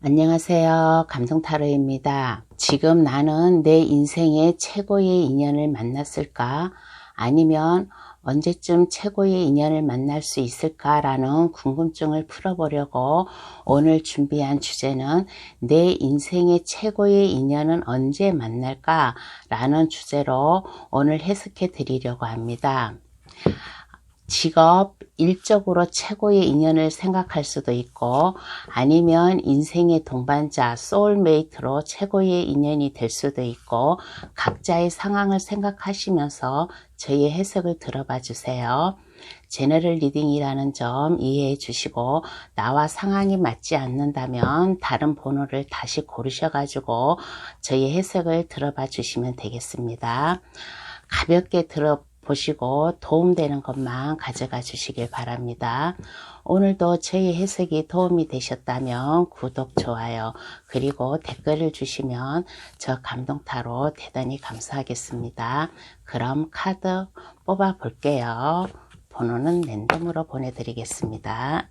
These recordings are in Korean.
안녕하세요. 감성타로입니다. 지금 나는 내 인생의 최고의 인연을 만났을까? 아니면 언제쯤 최고의 인연을 만날 수 있을까라는 궁금증을 풀어보려고 오늘 준비한 주제는 내 인생의 최고의 인연은 언제 만날까? 라는 주제로 오늘 해석해 드리려고 합니다. 직업, 일적으로 최고의 인연을 생각할 수도 있고 아니면 인생의 동반자, 소울메이트로 최고의 인연이 될 수도 있고 각자의 상황을 생각하시면서 저의 해석을 들어봐 주세요. 제너럴 리딩이라는 점 이해해 주시고 나와 상황이 맞지 않는다면 다른 번호를 다시 고르셔가지고 저의 해석을 들어봐 주시면 되겠습니다. 가볍게 들어보시고 도움되는 것만 가져가 주시길 바랍니다. 오늘도 저희 해석이 도움이 되셨다면 구독, 좋아요, 그리고 댓글을 주시면 저 감동타로 대단히 감사하겠습니다. 그럼 카드 뽑아 볼게요. 번호는 랜덤으로 보내드리겠습니다.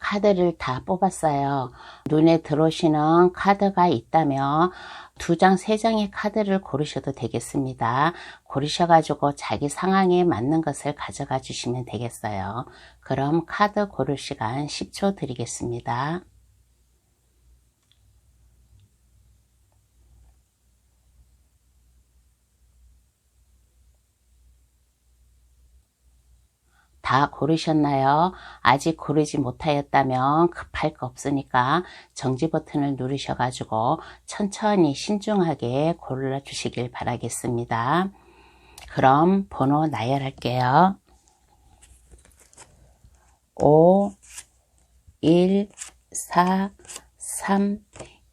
카드를 다 뽑았어요. 눈에 들어오시는 카드가 있다면 2장, 3장의 카드를 고르셔도 되겠습니다. 고르셔가지고 자기 상황에 맞는 것을 가져가 주시면 되겠어요. 그럼 카드 고를 시간 10초 드리겠습니다. 다 고르셨나요? 아직 고르지 못하였다면 급할 거 없으니까 정지 버튼을 누르셔가지고 천천히 신중하게 골라주시길 바라겠습니다. 그럼 번호 나열할게요. 5, 1, 4, 3,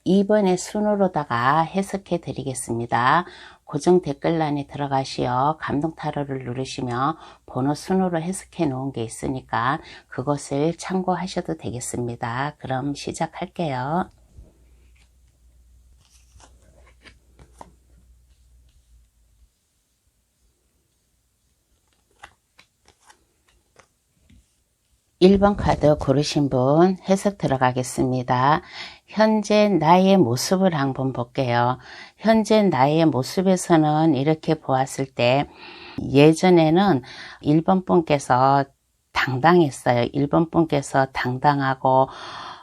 2번의 순으로다가 해석해 드리겠습니다. 고정 댓글란에 들어가시어 감동타로를 누르시면 번호 순으로 해석해 놓은 게 있으니까 그것을 참고하셔도 되겠습니다. 그럼 시작할게요. (1번) 카드 고르신 분 해석 들어가겠습니다. 현재 나의 모습을 한번 볼게요. 현재 나의 모습에서는 이렇게 보았을 때 예전에는 1번 분께서 당당했어요. 1번 분께서 당당하고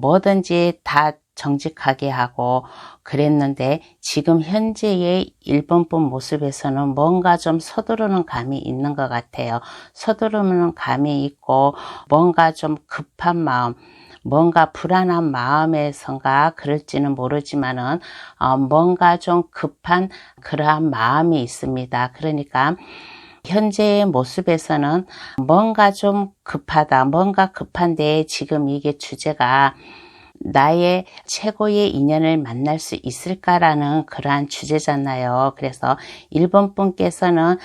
뭐든지 다 정직하게 하고 그랬는데 지금 현재의 1번 분 모습에서는 뭔가 좀 서두르는 감이 있는 것 같아요. 서두르는 감이 있고 뭔가 좀 급한 마음, 뭔가 불안한 마음에선가 그럴지는 모르지만은 뭔가 좀 급한 그러한 마음이 있습니다. 그러니까 현재의 모습에서는 뭔가 좀 급하다, 뭔가 급한데 지금 이게 주제가 나의 최고의 인연을 만날 수 있을까라는 그러한 주제잖아요. 그래서 1번 분께서는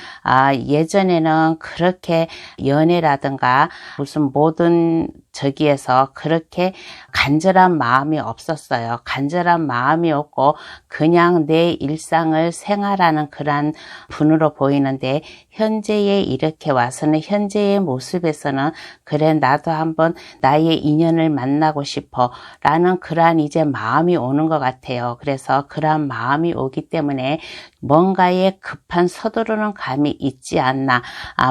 예전에는 그렇게 연애라든가 무슨 모든 저기에서 그렇게 간절한 마음이 없었어요. 간절한 마음이 없고 그냥 내 일상을 생활하는 그런 분으로 보이는데, 현재에 이렇게 와서는 현재의 모습에서는 그래 나도 한번 나의 인연을 만나고 싶어 라는 그러한 이제 마음이 오는 것 같아요. 그래서 그러한 마음이 오기 때문에 뭔가에 급한 서두르는 감이 있지 않나,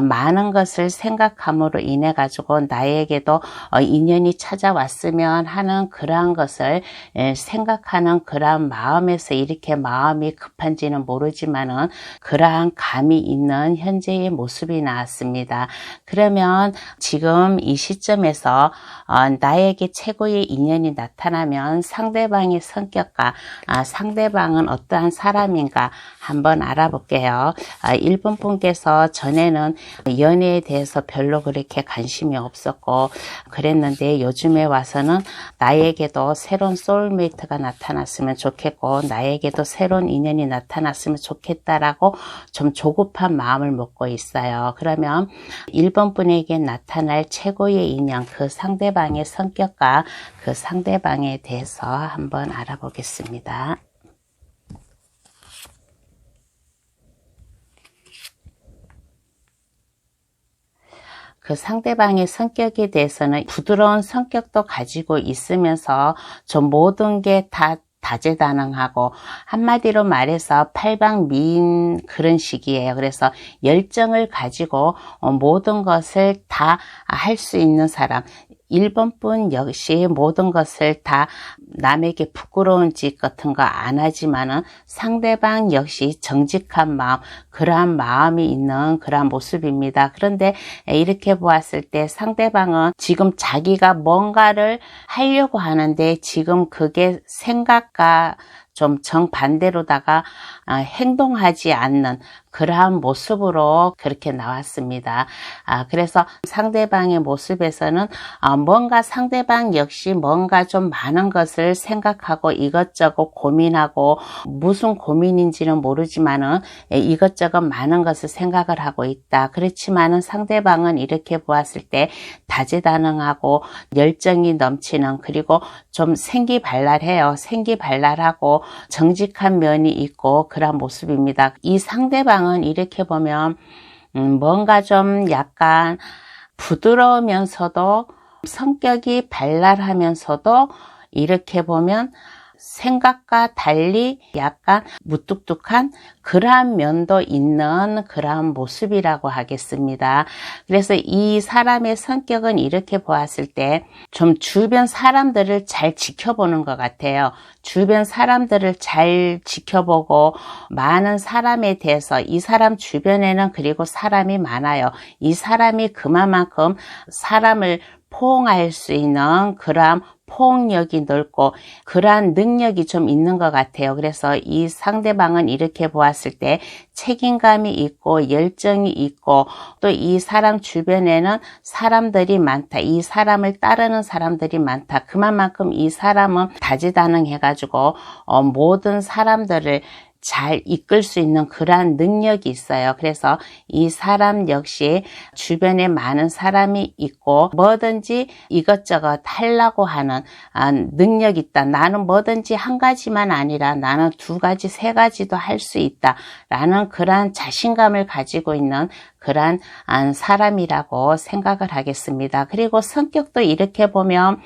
많은 것을 생각함으로 인해 가지고 나에게도 인연이 찾아왔으면 하는 그러한 것을 생각하는 그러한 마음에서 이렇게 마음이 급한지는 모르지만은 그러한 감이 있는 현재의 모습이 나왔습니다. 그러면 지금 이 시점에서 나에게 최고의 인연이 나타나면 상대방의 성격과 상대방은 어떠한 사람인가 한번 알아볼게요. 1번 분께서 전에는 연애에 대해서 별로 그렇게 관심이 없었고 그랬는데, 요즘에 와서는 나에게도 새로운 소울메이트가 나타났으면 좋겠고 나에게도 새로운 인연이 나타났으면 좋겠다라고 좀 조급한 마음을 먹고 있어요. 그러면 1번 분에게 나타날 최고의 인연, 그 상대방의 성격과 그 상대방에 대해서 한번 알아보겠습니다. 그 상대방의 성격에 대해서는 부드러운 성격도 가지고 있으면서 좀 모든 게 다 다재다능하고, 한마디로 말해서 팔방미인 그런 식이에요. 그래서 열정을 가지고 모든 것을 다 할 수 있는 사람. 1번 분 역시 모든 것을 다 남에게 부끄러운 짓 같은 거 안 하지만은 상대방 역시 정직한 마음, 그러한 마음이 있는 그러한 모습입니다. 그런데 이렇게 보았을 때 상대방은 지금 자기가 뭔가를 하려고 하는데 지금 그게 생각과 좀 정반대로다가 행동하지 않는 그러한 모습으로 그렇게 나왔습니다. 그래서 상대방의 모습에서는 뭔가 상대방 역시 뭔가 좀 많은 것을 생각하고 이것저것 고민하고, 무슨 고민인지는 모르지만은 이것저것 많은 것을 생각을 하고 있다. 그렇지만은 상대방은 이렇게 보았을 때 다재다능하고 열정이 넘치는, 그리고 좀 생기발랄해요. 생기발랄하고 정직한 면이 있고 그런 모습입니다. 이 상대방은 이렇게 보면 뭔가 좀 약간 부드러우면서도 성격이 발랄하면서도 이렇게 보면 생각과 달리 약간 무뚝뚝한 그러한 면도 있는 그러한 모습이라고 하겠습니다. 그래서 이 사람의 성격은 이렇게 보았을 때 좀 주변 사람들을 잘 지켜보는 것 같아요. 주변 사람들을 잘 지켜보고 많은 사람에 대해서, 이 사람 주변에는 그리고 사람이 많아요. 이 사람이 그만큼 사람을 포용할 수 있는 그러한 포용력이 넓고 그러한 능력이 좀 있는 것 같아요. 그래서 이 상대방은 이렇게 보았을 때 책임감이 있고 열정이 있고, 또 이 사람 주변에는 사람들이 많다. 이 사람을 따르는 사람들이 많다. 그만큼 이 사람은 다재다능해가지고 모든 사람들을 잘 이끌 수 있는 그러한 능력이 있어요. 그래서 이 사람 역시 주변에 많은 사람이 있고 뭐든지 이것저것 하려고 하는 능력이 있다. 나는 뭐든지 한 가지만 아니라 나는 두 가지, 세 가지도 할 수 있다 라는 그러한 자신감을 가지고 있는 그러한 사람이라고 생각을 하겠습니다. 그리고 성격도 이렇게 보면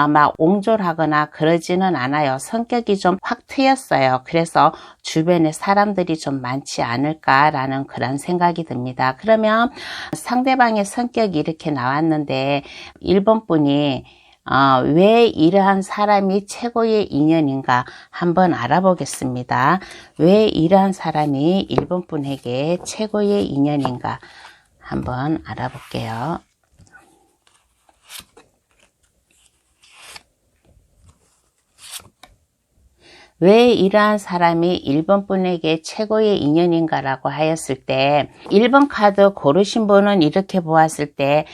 막 옹졸하거나 그러지는 않아요. 성격이 좀 확 트였어요. 그래서 주변에 사람들이 좀 많지 않을까라는 그런 생각이 듭니다. 그러면 상대방의 성격이 이렇게 나왔는데 1번 분이 왜 이러한 사람이 최고의 인연인가 한번 알아보겠습니다. 왜 이러한 사람이 1번 분에게 최고의 인연인가 한번 알아볼게요. 왜 이러한 사람이 1번 분에게 최고의 인연인가라고 하였을 때 1번 카드 고르신 분은 이렇게 보았을 때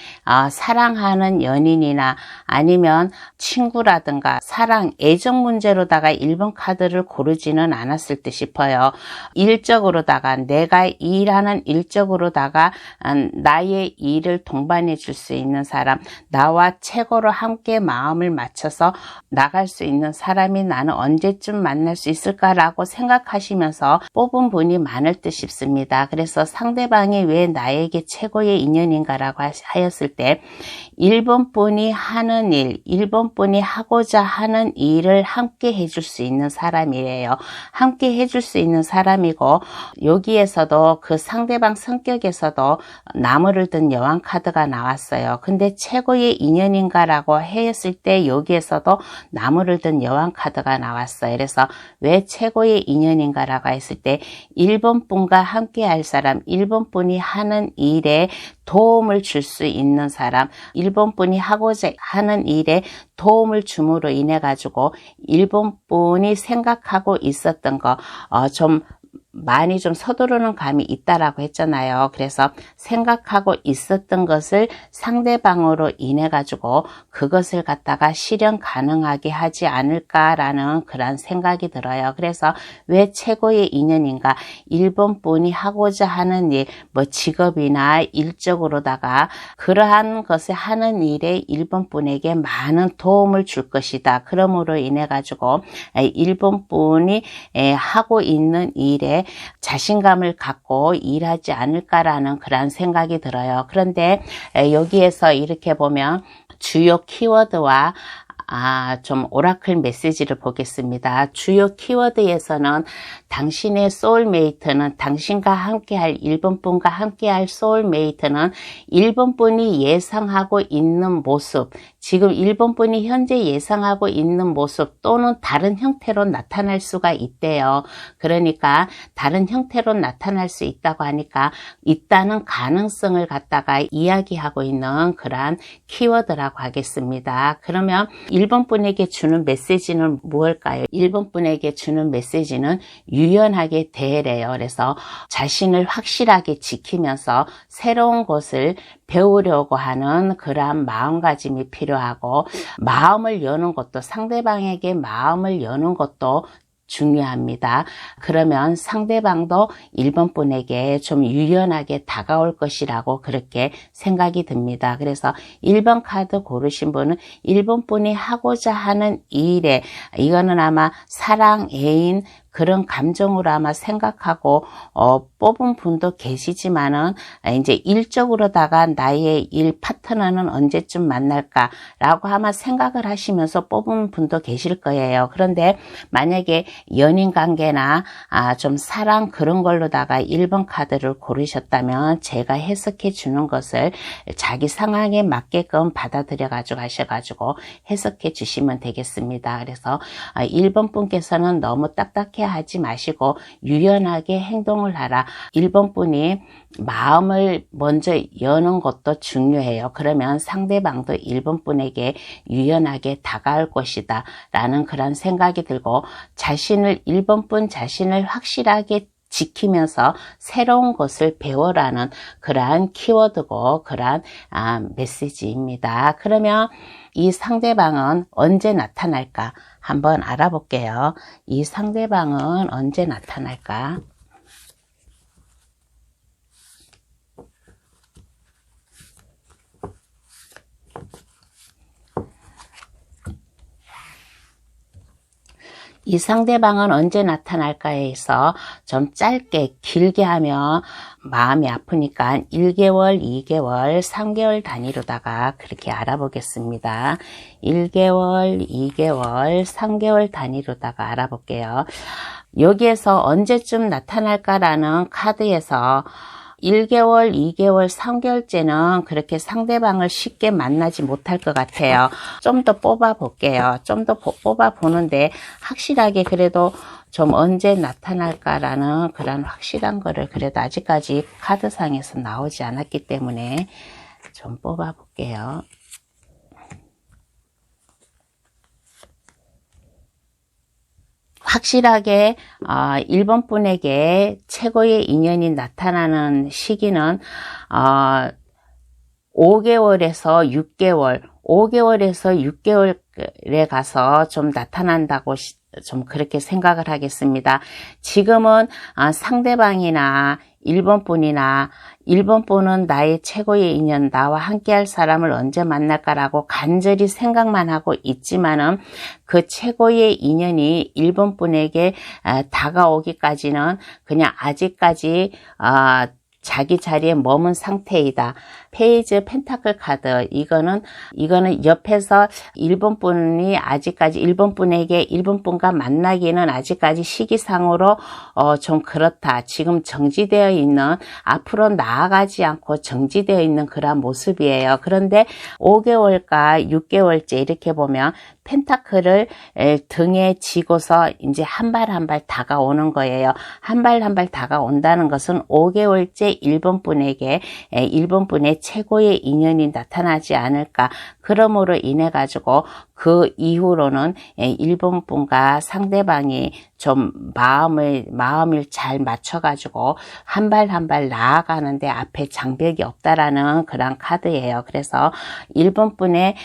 사랑하는 연인이나 아니면 친구라든가 사랑, 애정 문제로다가 1번 카드를 고르지는 않았을 듯 싶어요. 일적으로다가 내가 일하는 일적으로다가 나의 일을 동반해 줄 수 있는 사람, 나와 최고로 함께 마음을 맞춰서 나갈 수 있는 사람이 나는 언제쯤 만날 수 있을까라고 생각하시면서 뽑은 분이 많을 듯 싶습니다. 그래서 상대방이 왜 나에게 최고의 인연인가라고 하였을 때 1번 분이 하는 일, 1번 분이 하고자 하는 일을 함께 해줄 수 있는 사람이에요. 함께 해줄 수 있는 사람이고 여기에서도 그 상대방 성격에서도 나무를 든 여왕 카드가 나왔어요. 근데 최고의 인연인가라고 했을 때 여기에서도 나무를 든 여왕 카드가 나왔어요. 그래서 왜 최고의 인연인가라고 했을 때 1번 분과 함께 할 사람, 1번 분이 하는 일에 도움을 줄 수 있는 사람, 1번 분이 하고자 하는 일에 도움을 줌으로 인해 가지고 1번 분이 생각하고 있었던 거 좀 많이 좀 서두르는 감이 있다라고 했잖아요. 그래서 생각하고 있었던 것을 상대방으로 인해 가지고 그것을 갖다가 실현 가능하게 하지 않을까라는 그런 생각이 들어요. 그래서 왜 최고의 인연인가? 1번 분이 하고자 하는 일, 뭐 직업이나 일적으로다가 그러한 것을 하는 일에 1번 분에게 많은 도움을 줄 것이다. 그러므로 인해 가지고 1번 분이 하고 있는 일에 자신감을 갖고 일하지 않을까라는 그런 생각이 들어요. 그런데 여기에서 이렇게 보면 주요 키워드와 좀 오라클 메시지를 보겠습니다. 주요 키워드에서는 당신의 소울메이트는 당신과 함께할 1번 분과 함께할 소울메이트는 1번 분이 예상하고 있는 모습, 지금 1번 분이 현재 예상하고 있는 모습 또는 다른 형태로 나타날 수가 있대요. 그러니까 다른 형태로 나타날 수 있다고 하니까 있다는 가능성을 갖다가 이야기하고 있는 그러한 키워드라고 하겠습니다. 그러면 1번 분에게 주는 메시지는 무엇일까요? 1번 분에게 주는 메시지는 유연하게 대해래요. 그래서 자신을 확실하게 지키면서 새로운 것을 배우려고 하는 그러한 마음가짐이 필요하고 마음을 여는 것도 상대방에게 마음을 여는 것도 중요합니다. 그러면 상대방도 1번 분에게 좀 유연하게 다가올 것이라고 그렇게 생각이 듭니다. 그래서 1번 카드 고르신 분은 1번 분이 하고자 하는 일에 이거는 아마 사랑, 애인 그런 감정으로 아마 생각하고 뽑은 분도 계시지만은 이제 일적으로다가 나의 일 파트너는 언제쯤 만날까라고 아마 생각을 하시면서 뽑은 분도 계실 거예요. 그런데 만약에 연인 관계나 좀 사랑 그런 걸로다가 1번 카드를 고르셨다면 제가 해석해 주는 것을 자기 상황에 맞게끔 받아들여 가지고 하셔가지고 해석해 주시면 되겠습니다. 그래서 1번 분께서는 너무 딱딱해 하지 마시고 유연하게 행동을 하라. 1번 분이 마음을 먼저 여는 것도 중요해요. 그러면 상대방도 1번 분에게 유연하게 다가올 것이다 라는 그런 생각이 들고 자신을 1번 분 자신을 확실하게 지키면서 새로운 것을 배워라는 그러한 키워드고 그러한 메시지입니다. 그러면 이 상대방은 언제 나타날까? 한번 알아볼게요. 이 상대방은 언제 나타날까? 이 상대방은 언제 나타날까 해서 좀 짧게 길게 하면 마음이 아프니까 1개월, 2개월, 3개월 단위로다가 그렇게 알아보겠습니다. 1개월, 2개월, 3개월 단위로다가 알아볼게요. 여기에서 언제쯤 나타날까라는 카드에서 1개월, 2개월, 3개월째는 그렇게 상대방을 쉽게 만나지 못할 것 같아요. 좀 더 뽑아 볼게요. 좀 더 뽑아 보는데 확실하게 그래도 좀 언제 나타날까라는 그런 확실한 거를 그래도 아직까지 카드상에서 나오지 않았기 때문에 좀 뽑아 볼게요. 확실하게 1번 분에게 최고의 인연이 나타나는 시기는 5개월에서 6개월, 5개월에서 6개월에 가서 좀 나타난다고 좀 그렇게 생각을 하겠습니다. 지금은 상대방이나 1번 분이나 1번 분은 나의 최고의 인연, 나와 함께할 사람을 언제 만날까라고 간절히 생각만 하고 있지만은 그 최고의 인연이 1번 분에게 다가오기까지는 그냥 아직까지 자기 자리에 머문 상태이다. 페이즈 펜타클 카드, 이거는 옆에서 1번 분이 아직까지 1번 분에게 1번 분과 만나기는 아직까지 시기상으로 좀 그렇다. 지금 정지되어 있는, 앞으로 나아가지 않고 정지되어 있는 그런 모습이에요. 그런데 5개월과 6개월째 이렇게 보면 펜타클을 등에 지고서 이제 한 발 한 발 다가오는 거예요. 한 발 한 발 다가온다는 것은 5개월째 1번 분에게 1번 분의 최고의 인연이 나타나지 않을까. 그러므로 인해 가지고 그 이후로는 1번 분과 상대방이 좀 마음을 잘 맞춰 가지고 한 발 한 발 나아가는데 앞에 장벽이 없다라는 그런 카드예요. 그래서 1번 분의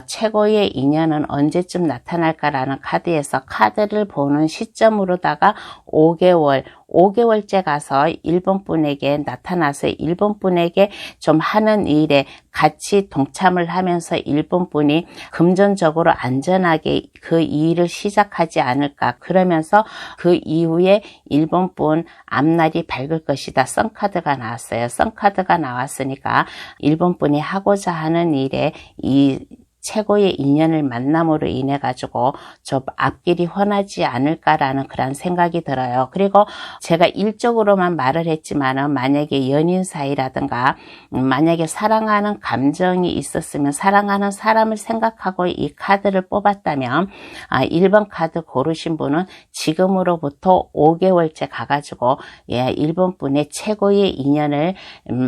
최고의 인연은 언제쯤 나타날까라는 카드에서 카드를 보는 시점으로다가 5개월째 가서 1번 분에게 나타나서 1번 분에게 좀 하는 일에 같이 동참을 하면서 1번 분이 금전적으로 안전하게 그 일을 시작하지 않을까. 그러면서 그 이후에 1번 분 앞날이 밝을 것이다. 썬카드가 나왔어요. 썬카드가 나왔으니까 1번 분이 하고자 하는 일에 이 최고의 인연을 만남으로 인해 가지고 저 앞길이 훤하지 않을까라는 그런 생각이 들어요. 그리고 제가 일적으로만 말을 했지만은 만약에 연인 사이라든가 만약에 사랑하는 감정이 있었으면 사랑하는 사람을 생각하고 이 카드를 뽑았다면 1번 카드 고르신 분은 지금으로부터 5개월째 가가지고 1번 분의 최고의 인연을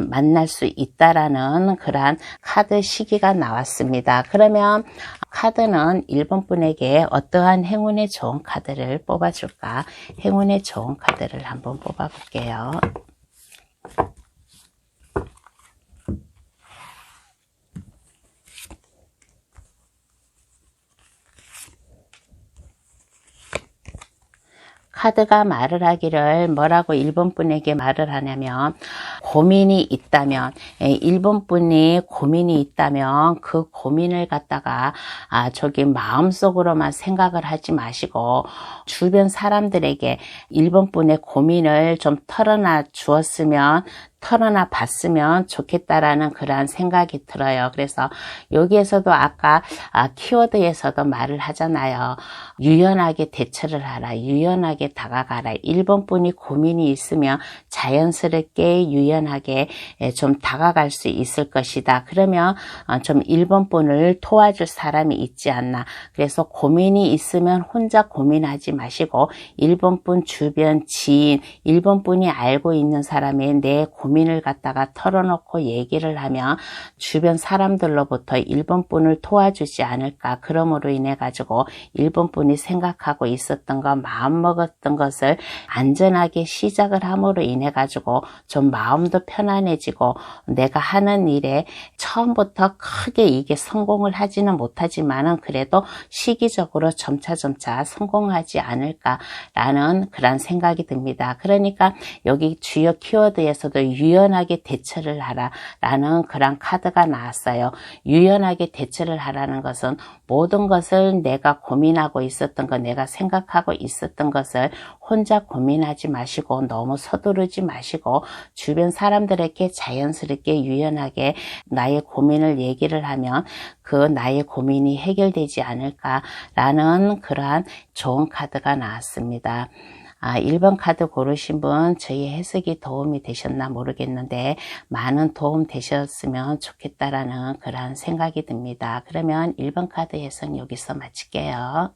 만날 수 있다라는 그러한 카드 시기가 나왔습니다. 그러면 카드는 1번 분에게 어떠한 행운의 좋은 카드를 뽑아줄까? 행운의 좋은 카드를 한번 뽑아볼게요. 카드가 말을 하기를 뭐라고 1번 분에게 말을 하냐면 고민이 있다면 1번 분이 고민이 있다면 그 고민을 갖다가 저기 마음속으로만 생각을 하지 마시고 주변 사람들에게 1번 분의 고민을 좀 털어놔 주었으면 털어놔 봤으면 좋겠다라는 그러한 생각이 들어요. 그래서 여기에서도 아까 키워드에서도 말을 하잖아요. 유연하게 대처를 하라. 유연하게 다가가라. 1번 분이 고민이 있으면 자연스럽게 유연하게 좀 다가갈 수 있을 것이다. 그러면 좀 1번 분을 도와줄 사람이 있지 않나. 그래서 고민이 있으면 혼자 고민하지 마시고 1번 분 주변 지인, 1번 분이 알고 있는 사람의 내 고민을 갖다가 털어놓고 얘기를 하면 주변 사람들로부터 1번 분을 도와주지 않을까. 그러므로 인해 가지고 1번 분이 생각하고 있었던 것, 마음먹었던 것을 안전하게 시작을 함으로 인해 가지고 좀 마음도 편안해지고 내가 하는 일에 처음부터 크게 이게 성공을 하지는 못하지만은 그래도 시기적으로 점차점차 성공하지 않을까라는 그런 생각이 듭니다. 그러니까 여기 주요 키워드에서도 유연하게 대처를 하라라는 그런 카드가 나왔어요. 유연하게 대처를 하라는 것은 모든 것을 내가 고민하고 있었던 것, 내가 생각하고 있었던 것을 혼자 고민하지 마시고 너무 서두르지 마시고 주변 사람들에게 자연스럽게 유연하게 나의 고민을 얘기를 하면 그 나의 고민이 해결되지 않을까라는 그러한 좋은 카드가 나왔습니다. 1번 카드 고르신 분 저희 해석이 도움이 되셨나 모르겠는데 많은 도움 되셨으면 좋겠다라는 그런 생각이 듭니다. 그러면 1번 카드 해석 여기서 마칠게요.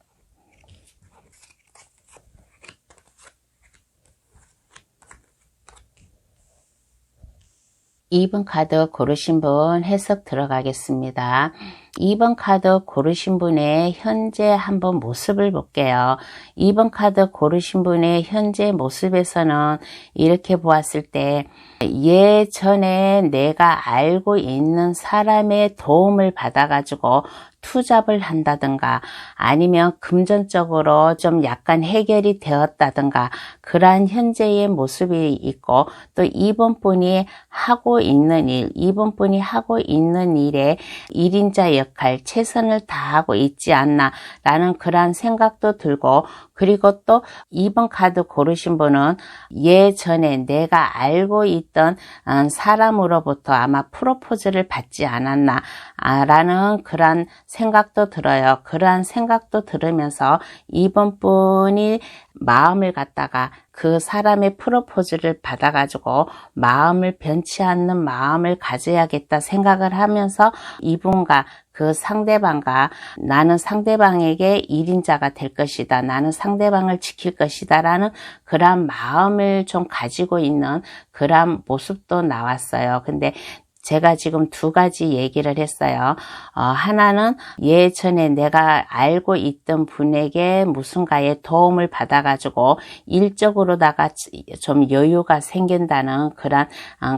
2번 카드 고르신 분 해석 들어가겠습니다. 2번 카드 고르신 분의 현재 한번 모습을 볼게요. 2번 카드 고르신 분의 현재 모습에서는 이렇게 보았을 때 예전에 내가 알고 있는 사람의 도움을 받아가지고 투잡을 한다든가 아니면 금전적으로 좀 약간 해결이 되었다든가 그러한 현재의 모습이 있고 또 2번 분이 하고 있는 일, 2번 분이 하고 있는 일에 1인자 역할, 최선을 다하고 있지 않나 라는 그러한 생각도 들고 그리고 또 2번 카드 고르신 분은 예전에 내가 알고 있던 사람으로부터 아마 프로포즈를 받지 않았나 라는 그러한 생각도 들어요. 그러한 생각도 들으면서 2번 분이 마음을 갖다가 그 사람의 프로포즈를 받아가지고 마음을 변치 않는 마음을 가져야겠다 생각을 하면서 이분과 그 상대방과 나는 상대방에게 1인자가 될 것이다. 나는 상대방을 지킬 것이다. 라는 그러한 마음을 좀 가지고 있는 그러한 모습도 나왔어요. 근데 제가 지금 두 가지 얘기를 했어요. 하나는 예전에 내가 알고 있던 분에게 무슨가의 도움을 받아가지고 일적으로다가 좀 여유가 생긴다는 그런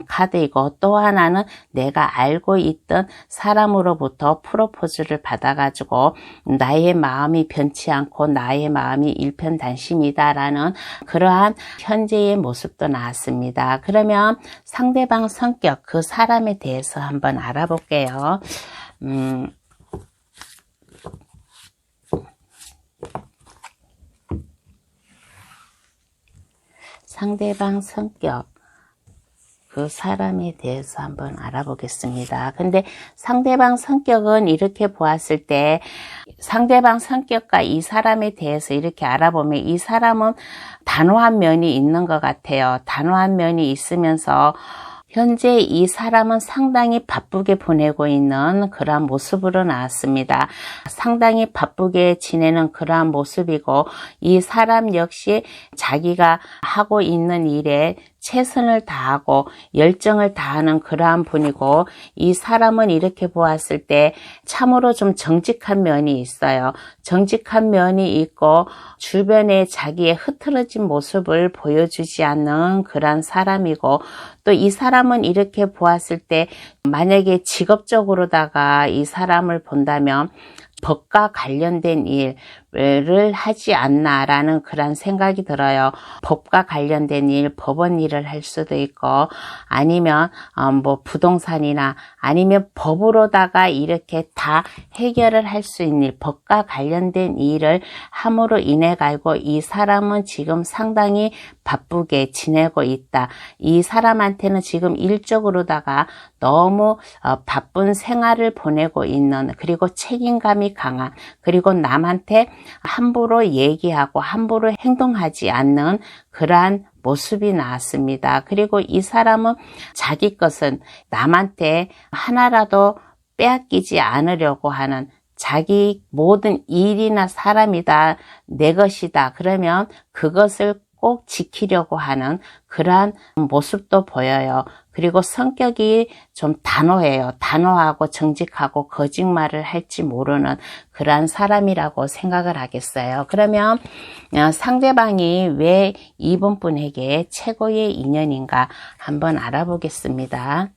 카드이고 또 하나는 내가 알고 있던 사람으로부터 프로포즈를 받아가지고 나의 마음이 변치 않고 나의 마음이 일편단심이다라는 그러한 현재의 모습도 나왔습니다. 그러면 상대방 성격, 그 사람에 대해서 한번 알아볼게요. 상대방 성격, 그 사람에 대해서 한번 알아보겠습니다. 근데 상대방 성격은 이렇게 보았을 때 상대방 성격과 이 사람에 대해서 이렇게 알아보면 이 사람은 단호한 면이 있는 것 같아요. 단호한 면이 있으면서 현재 이 사람은 상당히 바쁘게 보내고 있는 그러한 모습으로 나왔습니다. 상당히 바쁘게 지내는 그러한 모습이고 이 사람 역시 자기가 하고 있는 일에 최선을 다하고 열정을 다하는 그러한 분이고 이 사람은 이렇게 보았을 때 참으로 좀 정직한 면이 있어요. 정직한 면이 있고 주변에 자기의 흐트러진 모습을 보여주지 않는 그러한 사람이고 또 이 사람은 이렇게 보았을 때 만약에 직업적으로다가 이 사람을 본다면 법과 관련된 일을 하지 않나라는 그런 생각이 들어요. 법과 관련된 일, 법원 일을 할 수도 있고 아니면 뭐 부동산이나 아니면 법으로다가 이렇게 다 해결을 할 수 있는 일, 법과 관련된 일을 함으로 인해 가지고 이 사람은 지금 상당히 바쁘게 지내고 있다. 이 사람한테는 지금 일적으로다가 너무 바쁜 생활을 보내고 있는 그리고 책임감이 강한 그리고 남한테 함부로 얘기하고 함부로 행동하지 않는 그러한 모습이 나왔습니다. 그리고 이 사람은 자기 것은 남한테 하나라도 빼앗기지 않으려고 하는 자기 모든 일이나 사람이다 내 것이다. 그러면 그것을 꼭 지키려고 하는 그러한 모습도 보여요. 그리고 성격이 좀 단호해요. 단호하고 정직하고 거짓말을 할지 모르는 그러한 사람이라고 생각을 하겠어요. 그러면 상대방이 왜 이번 분에게 최고의 인연인가 한번 알아보겠습니다.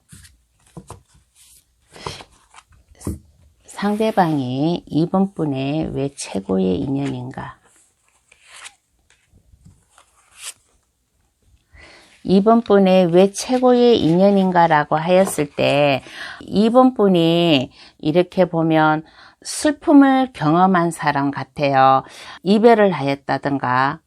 상대방이 이번 분의 왜 최고의 인연인가? 이번 분의 왜 최고의 인연인가라고 하였을 때 이번 분이 이렇게 보면 슬픔을 경험한 사람 같아요. 이별을 하였다든가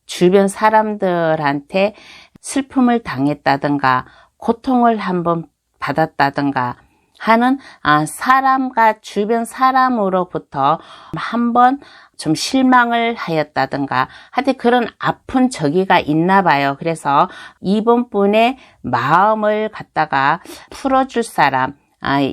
주변 사람들한테 슬픔을 당했다든가 고통을 한번 받았다든가 하는 사람과 주변 사람으로부터 한번 좀 실망을 하였다든가 하여튼 그런 아픈 저기가 있나 봐요. 그래서 이번 분의 마음을 갖다가 풀어줄 사람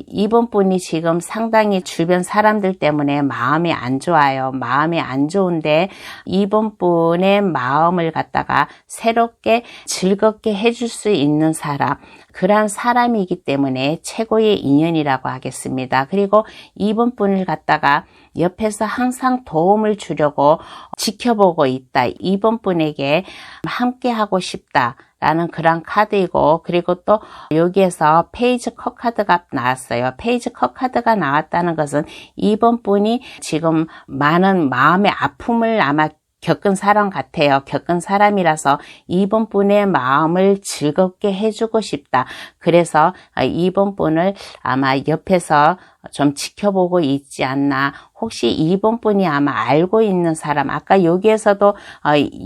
이번 분이 지금 상당히 주변 사람들 때문에 마음이 안 좋아요. 마음이 안 좋은데 이번 분의 마음을 갖다가 새롭게 즐겁게 해줄 수 있는 사람 그러한 사람이기 때문에 최고의 인연이라고 하겠습니다. 그리고 이번 분을 갖다가 옆에서 항상 도움을 주려고 지켜보고 있다. 이번 분에게 함께 하고 싶다. 라는 그런 카드이고, 그리고 또 여기에서 페이지 컵 카드가 나왔어요. 페이지 컵 카드가 나왔다는 것은 이번 분이 지금 많은 마음의 아픔을 아마 겪은 사람 같아요. 겪은 사람이라서 이번 분의 마음을 즐겁게 해주고 싶다. 그래서 이번 분을 아마 옆에서 좀 지켜보고 있지 않나. 혹시 이번 분이 아마 알고 있는 사람, 아까 여기에서도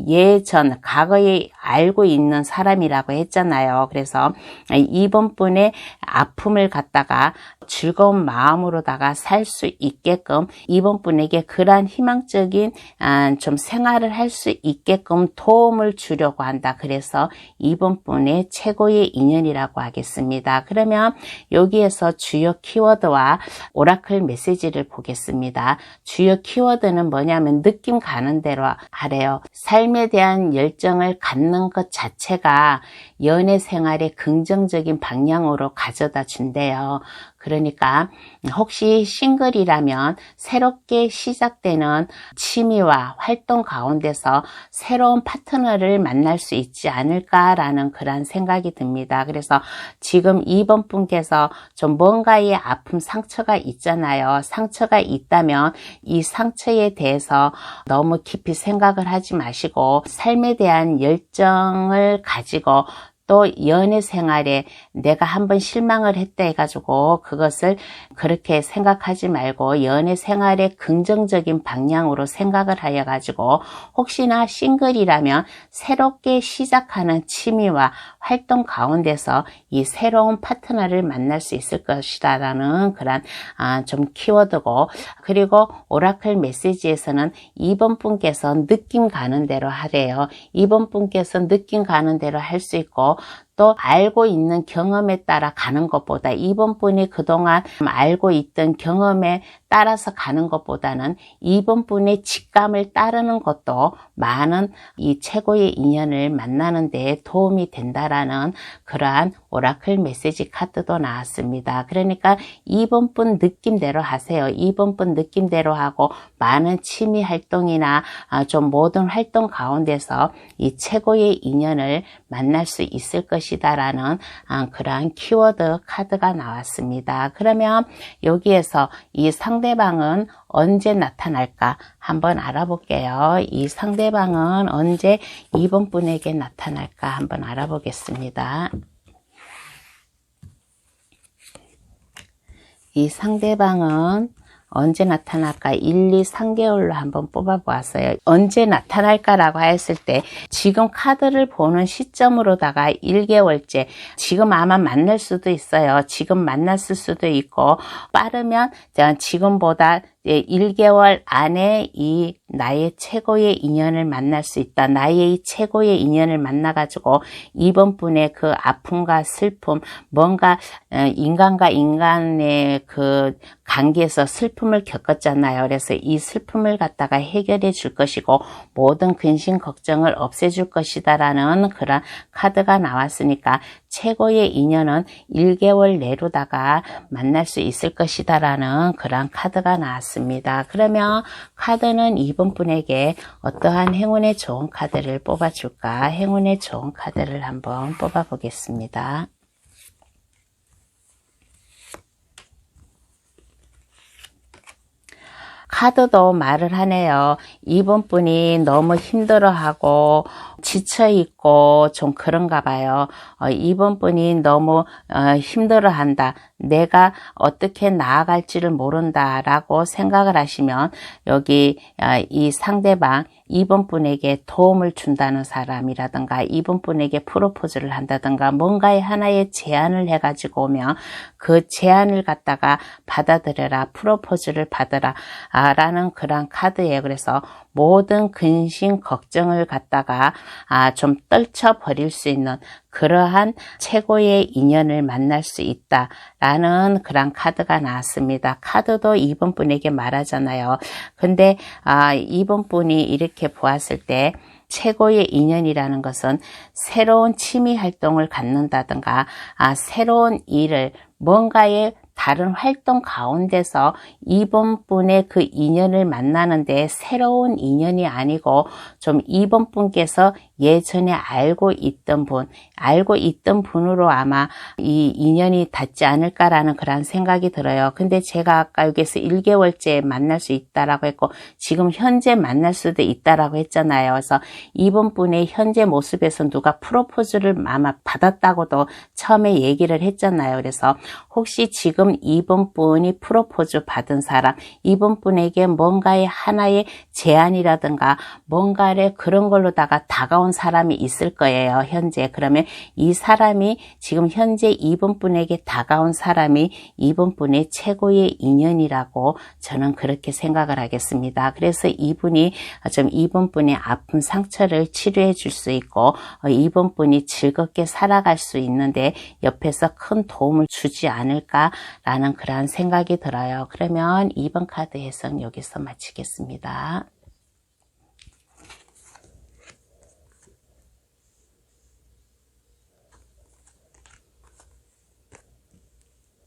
예전, 과거에 알고 있는 사람이라고 했잖아요. 그래서 이번 분의 아픔을 갖다가 즐거운 마음으로다가 살 수 있게끔 이번 분에게 그러한 희망적인 좀 생활을 할 수 있게끔 도움을 주려고 한다. 그래서 이번 분의 최고의 인연이라고 하겠습니다. 그러면 여기에서 주요 키워드와 오라클 메시지를 보겠습니다. 주요 키워드는 뭐냐면 느낌 가는 대로 하래요. 삶에 대한 열정을 갖는 것 자체가 연애 생활에 긍정적인 방향으로 가져다 준대요. 그러니까 혹시 싱글이라면 새롭게 시작되는 취미와 활동 가운데서 새로운 파트너를 만날 수 있지 않을까라는 그런 생각이 듭니다. 그래서 지금 이번 분께서 좀 뭔가의 아픔, 상처가 있잖아요. 상처가 있다면 이 상처에 대해서 너무 깊이 생각을 하지 마시고 삶에 대한 열정을 가지고 또 연애 생활에 내가 한번 실망을 했다 해가지고 그것을 그렇게 생각하지 말고 연애 생활의 긍정적인 방향으로 생각을 하여가지고 혹시나 싱글이라면 새롭게 시작하는 취미와 활동 가운데서 이 새로운 파트너를 만날 수 있을 것이라는 그런 좀 키워드고, 그리고 오라클 메시지에서는 이번 분께서 느낌 가는 대로 하래요. 이번 분께서 느낌 가는 대로 할 수 있고 또 알고 있는 경험에 따라 가는 것보다 이번 분이 그동안 알고 있던 경험에 따라서 가는 것보다는 이번 분의 직감을 따르는 것도 많은 이 최고의 인연을 만나는 데 도움이 된다라는 그러한 오라클 메시지 카드도 나왔습니다. 그러니까 이번 분 느낌대로 하세요. 이번 분 느낌대로 하고 많은 취미 활동이나 좀 모든 활동 가운데서 이 최고의 인연을 만날 수 있을 것이다라는 그러한 키워드 카드가 나왔습니다. 그러면 여기에서 이 상대방은 언제 나타날까 한번 알아볼게요. 이 상대방은 언제 이번 분에게 나타날까 한번 알아보겠습니다. 이 상대방은 언제 나타날까? 1, 2, 3개월로 한번 뽑아보았어요. 언제 나타날까라고 했을 때 지금 카드를 보는 시점으로다가 1개월째 지금 아마 만날 수도 있어요. 지금 만났을 수도 있고 빠르면 지금보다 1개월 안에 이 나의 최고의 인연을 만날 수 있다. 나의 이 최고의 인연을 만나가지고 이번 분의 그 아픔과 슬픔, 뭔가 인간과 인간의 그 관계에서 슬픔을 겪었잖아요. 그래서 이 슬픔을 갖다가 해결해 줄 것이고 모든 근심 걱정을 없애줄 것이다라는 그런 카드가 나왔으니까 최고의 인연은 1개월 내로다가 만날 수 있을 것이다라는 그런 카드가 나왔습니다. 그러면 카드는 이번 분에게 어떠한 행운의 좋은 카드를 뽑아줄까? 행운의 좋은 카드를 한번 뽑아보겠습니다. 카드도 말을 하네요. 이번 분이 너무 힘들어하고 지쳐있고 좀 그런가 봐요. 이번 분이 너무 힘들어한다. 내가 어떻게 나아갈지를 모른다라고 생각을 하시면 여기 이 상대방 이번 분에게 도움을 준다는 사람이라든가 이번 분에게 프로포즈를 한다든가 뭔가의 하나의 제안을 해가지고 오면 그 제안을 갖다가 받아들여라, 프로포즈를 받으라 라는 그런 카드예요. 그래서 모든 근심 걱정을 갖다가 좀 떨쳐버릴 수 있는 그러한 최고의 인연을 만날 수 있다라는 그런 카드가 나왔습니다. 카드도 이번 분에게 말하잖아요. 근데 이번 분이 이렇게 보았을 때 최고의 인연이라는 것은 새로운 취미 활동을 갖는다든가 새로운 일을 뭔가의 다른 활동 가운데서 이번 분의 그 인연을 만나는데 새로운 인연이 아니고 좀 이번 분께서 예전에 알고 있던 분으로 아마 이 인연이 닿지 않을까라는 그런 생각이 들어요. 근데 제가 아까 여기서 1개월째 만날 수 있다라고 했고 지금 현재 만날 수도 있다라고 했잖아요. 그래서 이번 분의 현재 모습에서 누가 프로포즈를 아마 받았다고도 처음에 얘기를 했잖아요. 그래서 혹시 지금 이번 분이 프로포즈 받은 사람, 이번 분에게 뭔가의 하나의 제안이라든가 뭔가를 그런 걸로다가 다가온 사람이 있을 거예요. 현재. 그러면 이 사람이 지금 현재 이번 분에게 다가온 사람이 이번 분의 최고의 인연이라고 저는 그렇게 생각을 하겠습니다. 그래서 이분이 좀 이번 분의 아픈 상처를 치료해 줄 수 있고 이번 분이 즐겁게 살아갈 수 있는데 옆에서 큰 도움을 주지 않을까라는 그런 생각이 들어요. 그러면 2번 카드 해석 여기서 마치겠습니다.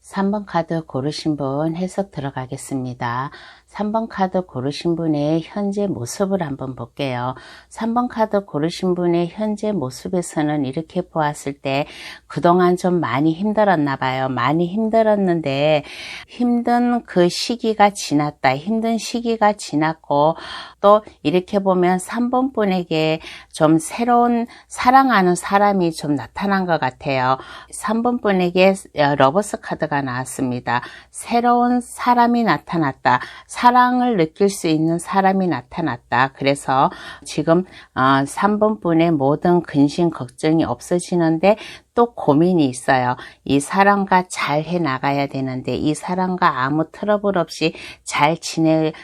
3번 카드 고르신 분 해석 들어가겠습니다. 3번 카드 고르신 분의 현재 모습을 한번 볼게요. 3번 카드 고르신 분의 현재 모습에서는 이렇게 보았을 때 그동안 좀 많이 힘들었나 봐요. 많이 힘들었는데 힘든 그 시기가 지났다. 힘든 시기가 지났고 또 이렇게 보면 3번 분에게 좀 새로운 사랑하는 사람이 좀 나타난 것 같아요. 3번 분에게 러버스 카드가 나왔습니다. 새로운 사람이 나타났다. 사랑을 느낄 수 있는 사람이 나타났다. 그래서 지금 3번 분의 모든 근심 걱정이 없어지는데 또 고민이 있어요. 이 사람과 잘 해나가야 되는데 이 사람과 아무 트러블 없이 잘 지내고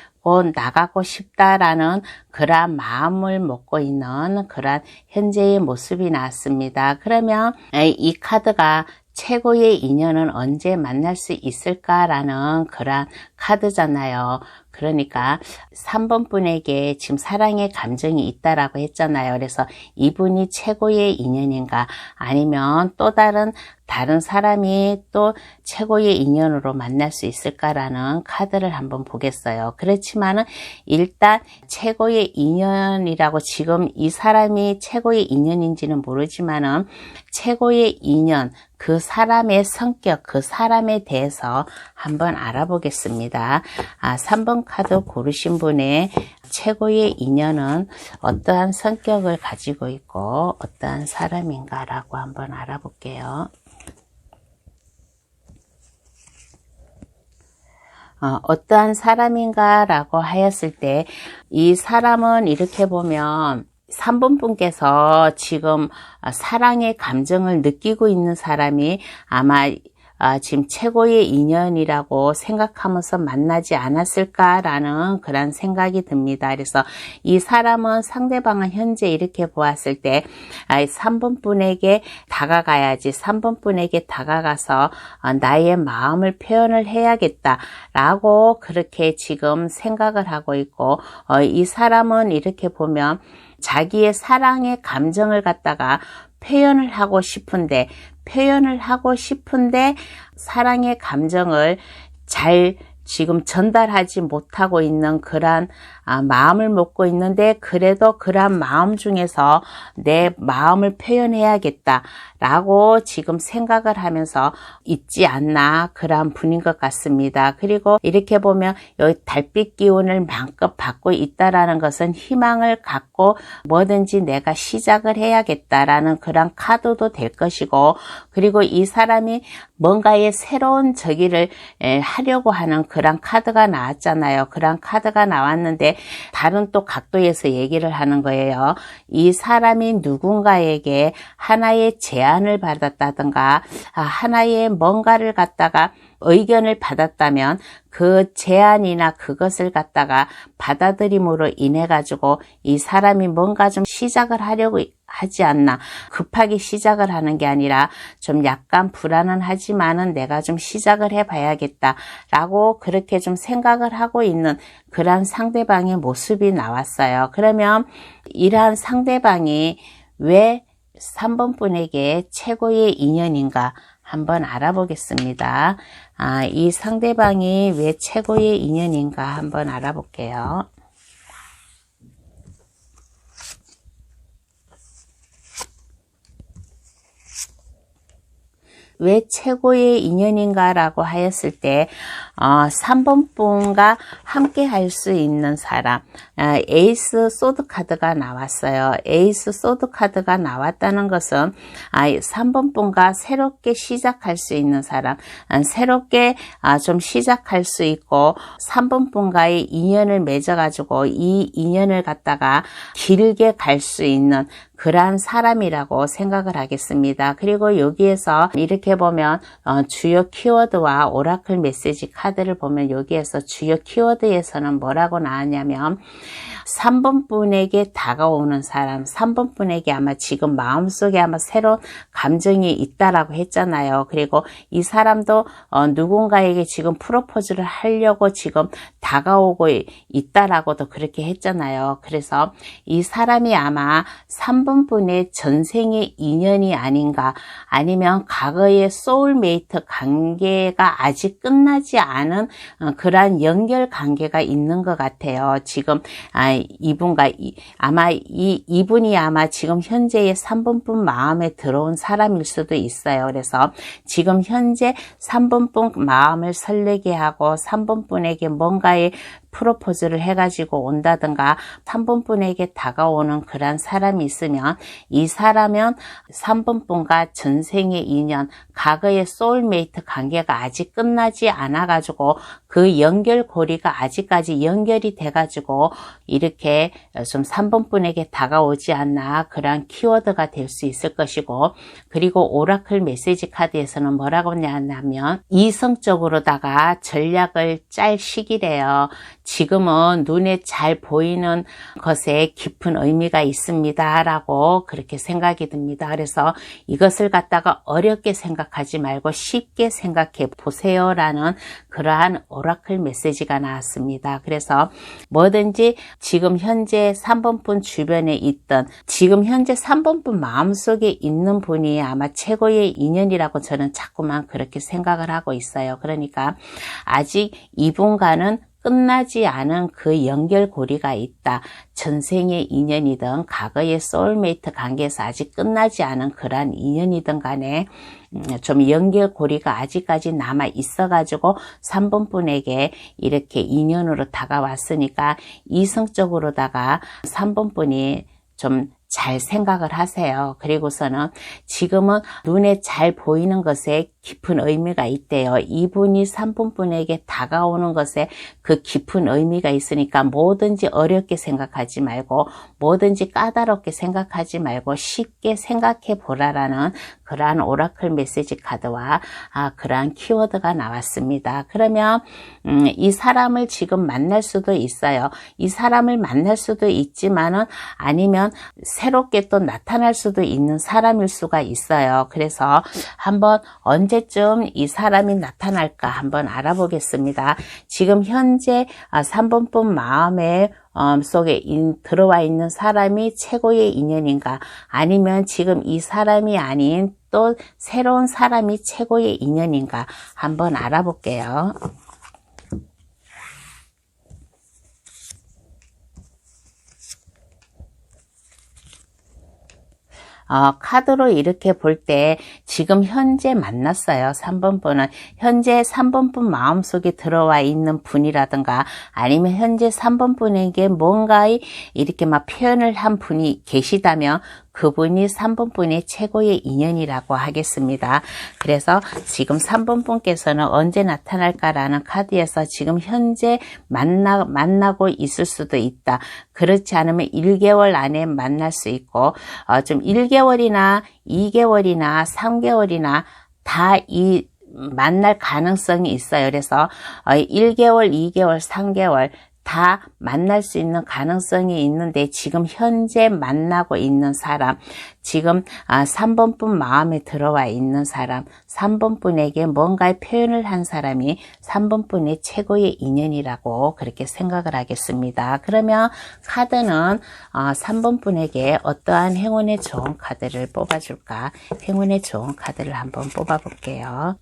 나가고 싶다라는 그러한 마음을 먹고 있는 그러한 현재의 모습이 나왔습니다. 그러면 이 카드가 최고의 인연은 언제 만날 수 있을까라는 그런 카드잖아요. 그러니까 3번 분에게 지금 사랑의 감정이 있다라고 했잖아요. 그래서 이분이 최고의 인연인가 아니면 또 다른 사람이 또 최고의 인연으로 만날 수 있을까라는 카드를 한번 보겠어요. 그렇지만은 일단 최고의 인연이라고 지금 이 사람이 최고의 인연인지는 모르지만은 최고의 인연, 그 사람의 성격, 그 사람에 대해서 한번 알아보겠습니다. 3번 카드 고르신 분의 최고의 인연은 어떠한 성격을 가지고 있고 어떠한 사람인가라고 한번 알아볼게요. 어떠한 사람인가라고 하였을 때 이 사람은 이렇게 보면 3번 분께서 지금 사랑의 감정을 느끼고 있는 사람이 아마 지금 최고의 인연이라고 생각하면서 만나지 않았을까라는 그런 생각이 듭니다. 그래서 이 사람은 상대방은 현재 이렇게 보았을 때 3번 분에게 다가가야지 3번 분에게 다가가서 나의 마음을 표현을 해야겠다라고 그렇게 지금 생각을 하고 있고 이 사람은 이렇게 보면 자기의 사랑의 감정을 갖다가 표현을 하고 싶은데 사랑의 감정을 잘 지금 전달하지 못하고 있는 그러한 마음을 먹고 있는데 그래도 그러한 마음 중에서 내 마음을 표현해야겠다라고 지금 생각을 하면서 있지 않나 그러한 분인 것 같습니다. 그리고 이렇게 보면 여기 달빛 기운을 마음껏 받고 있다라는 것은 희망을 갖고 뭐든지 내가 시작을 해야겠다라는 그런 카드도 될 것이고 그리고 이 사람이 뭔가의 새로운 저기를 하려고 하는 그런 카드가 나왔잖아요. 그런 카드가 나왔는데 다른 또 각도에서 얘기를 하는 거예요. 이 사람이 누군가에게 하나의 제안을 받았다든가 하나의 뭔가를 갖다가 의견을 받았다면 그 제안이나 그것을 갖다가 받아들임으로 인해 가지고 이 사람이 뭔가 좀 시작을 하려고 하지 않나. 급하게 시작을 하는 게 아니라 좀 약간 불안은 하지만은 내가 좀 시작을 해봐야겠다 라고 그렇게 좀 생각을 하고 있는 그런 상대방의 모습이 나왔어요. 그러면 이러한 상대방이 왜 3번 분에게 최고의 인연인가 한번 알아보겠습니다. 이 상대방이 왜 최고의 인연인가 한번 알아볼게요. 왜 최고의 인연인가라고 하였을 때 3번 분과 함께 할 수 있는 사람, 에이스 소드 카드가 나왔어요. 에이스 소드 카드가 나왔다는 것은 3번 분과 새롭게 시작할 수 있는 사람, 새롭게 좀 시작할 수 있고 3번 분과의 인연을 맺어가지고 이 인연을 갖다가 길게 갈 수 있는 그러한 사람이라고 생각을 하겠습니다. 그리고 여기에서 이렇게 보면 주요 키워드와 오라클 메시지 카드를 보면 여기에서 주요 키워드에서는 뭐라고 나왔냐면 3번 분에게 다가오는 사람, 3번 분에게 아마 지금 마음속에 아마 새로운 감정이 있다라고 했잖아요. 그리고 이 사람도 누군가에게 지금 프로포즈를 하려고 지금 다가오고 있다라고도 그렇게 했잖아요. 그래서 이 사람이 아마 3번 분의 전생의 인연이 아닌가, 아니면 과거의 소울메이트 관계가 아직 끝나지 않은 그러한 연결 관계가 있는 것 같아요. 지금 이분과 아마 이분이 아마 지금 현재의 3번 분 마음에 들어온 사람일 수도 있어요. 그래서 지금 현재 3번 분 마음을 설레게 하고 3번 분에게 뭔가의 프로포즈를 해가지고 온다든가 3번 분에게 다가오는 그런 사람이 있으면 이 사람은 3번 분과 전생의 인연, 과거의 소울메이트 관계가 아직 끝나지 않아가지고 그 연결고리가 아직까지 연결이 돼가지고 이렇게 좀 3번 분에게 다가오지 않나 그런 키워드가 될 수 있을 것이고, 그리고 오라클 메시지 카드에서는 뭐라고 하냐면 이성적으로다가 전략을 짤 시기래요. 지금은 눈에 잘 보이는 것에 깊은 의미가 있습니다 라고 그렇게 생각이 듭니다. 그래서 이것을 갖다가 어렵게 생각하지 말고 쉽게 생각해 보세요 라는 그러한 오라클 메시지가 나왔습니다. 그래서 뭐든지 지금 현재 3번 분 주변에 있던, 지금 현재 3번 분 마음속에 있는 분이 아마 최고의 인연이라고 저는 자꾸만 그렇게 생각을 하고 있어요. 그러니까 아직 이분과는 끝나지 않은 그 연결고리가 있다. 전생의 인연이든 과거의 소울메이트 관계에서 아직 끝나지 않은 그러한 인연이든 간에 좀 연결고리가 아직까지 남아 있어가지고 3번 분에게 이렇게 인연으로 다가왔으니까 이성적으로다가 3번 분이 좀 잘 생각을 하세요. 그리고서는 지금은 눈에 잘 보이는 것에 깊은 의미가 있대요. 이분이 3번 분에게 다가오는 것에 그 깊은 의미가 있으니까 뭐든지 어렵게 생각하지 말고 뭐든지 까다롭게 생각하지 말고 쉽게 생각해 보라라는 그러한 오라클 메시지 카드와 그러한 키워드가 나왔습니다. 그러면 이 사람을 지금 만날 수도 있어요. 이 사람을 만날 수도 있지만은 아니면 새롭게 또 나타날 수도 있는 사람일 수가 있어요. 그래서 한번 언제쯤 이 사람이 나타날까 한번 알아보겠습니다. 지금 현재 3번 분 마음에 속에 들어와 있는 사람이 최고의 인연인가, 아니면 지금 이 사람이 아닌 또 새로운 사람이 최고의 인연인가 한번 알아볼게요. 카드로 이렇게 볼 때 지금 현재 만났어요. 3번 분은 현재 3번 분 마음속에 들어와 있는 분이라든가 아니면 현재 3번 분에게 뭔가 이렇게 막 표현을 한 분이 계시다면 그분이 3번 분의 최고의 인연이라고 하겠습니다. 그래서 지금 3번 분께서는 언제 나타날까라는 카드에서 지금 현재 만나고 있을 수도 있다. 그렇지 않으면 1개월 안에 만날 수 있고 좀 1개월이나 2개월이나 3개월이나 다 만날 가능성이 있어요. 그래서 1개월, 2개월, 3개월 다 만날 수 있는 가능성이 있는데 지금 현재 만나고 있는 사람, 지금 3번 분 마음에 들어와 있는 사람, 3번 분에게 뭔가의 표현을 한 사람이 3번 분의 최고의 인연이라고 그렇게 생각을 하겠습니다. 그러면 카드는 3번 분에게 어떠한 행운의 좋은 카드를 뽑아줄까? 행운의 좋은 카드를 한번 뽑아볼게요.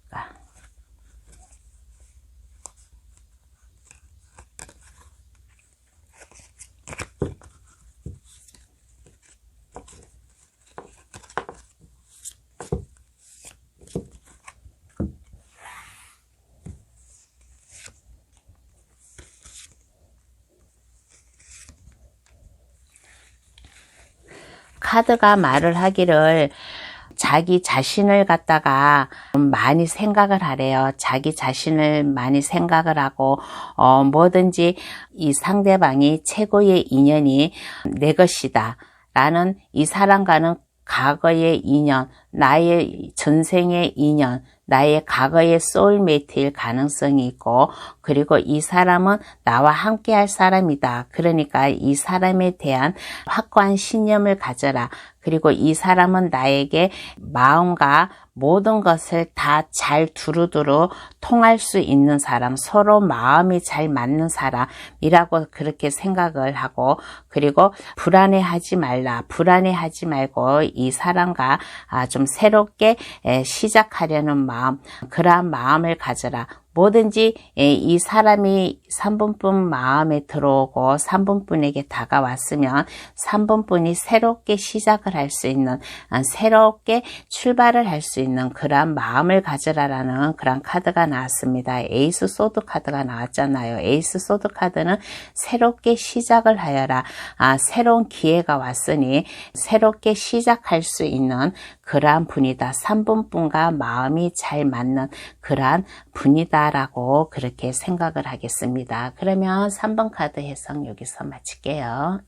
카드가 말을 하기를 자기 자신을 갖다가 많이 생각을 하래요. 자기 자신을 많이 생각을 하고 뭐든지 이 상대방이 최고의 인연이 내 것이다 라는 이 사람과는 과거의 인연, 나의 전생의 인연, 나의 과거의 소울메이트일 가능성이 있고, 그리고 이 사람은 나와 함께 할 사람이다. 그러니까 이 사람에 대한 확고한 신념을 가져라. 그리고 이 사람은 나에게 마음과 모든 것을 다 잘 두루두루 통할 수 있는 사람, 서로 마음이 잘 맞는 사람이라고 그렇게 생각을 하고, 그리고 불안해하지 말라. 불안해하지 말고 이 사람과 좀 새롭게 시작하려는 마음, 그러한 마음을 가져라. 뭐든지 이 사람이 3번 분 마음에 들어오고 3번 분에게 다가왔으면 3번 분이 새롭게 시작을 할 수 있는, 새롭게 출발을 할 수 있는 그러한 마음을 가져라라는 그런 카드가 나왔습니다. 에이스 소드 카드가 나왔잖아요. 에이스 소드 카드는 새롭게 시작을 하여라. 새로운 기회가 왔으니 새롭게 시작할 수 있는 그러한 분이다. 3번 분과 마음이 잘 맞는 그러한 분이다 라고 그렇게 생각을 하겠습니다. 그러면 3번 카드 해석 여기서 마칠게요.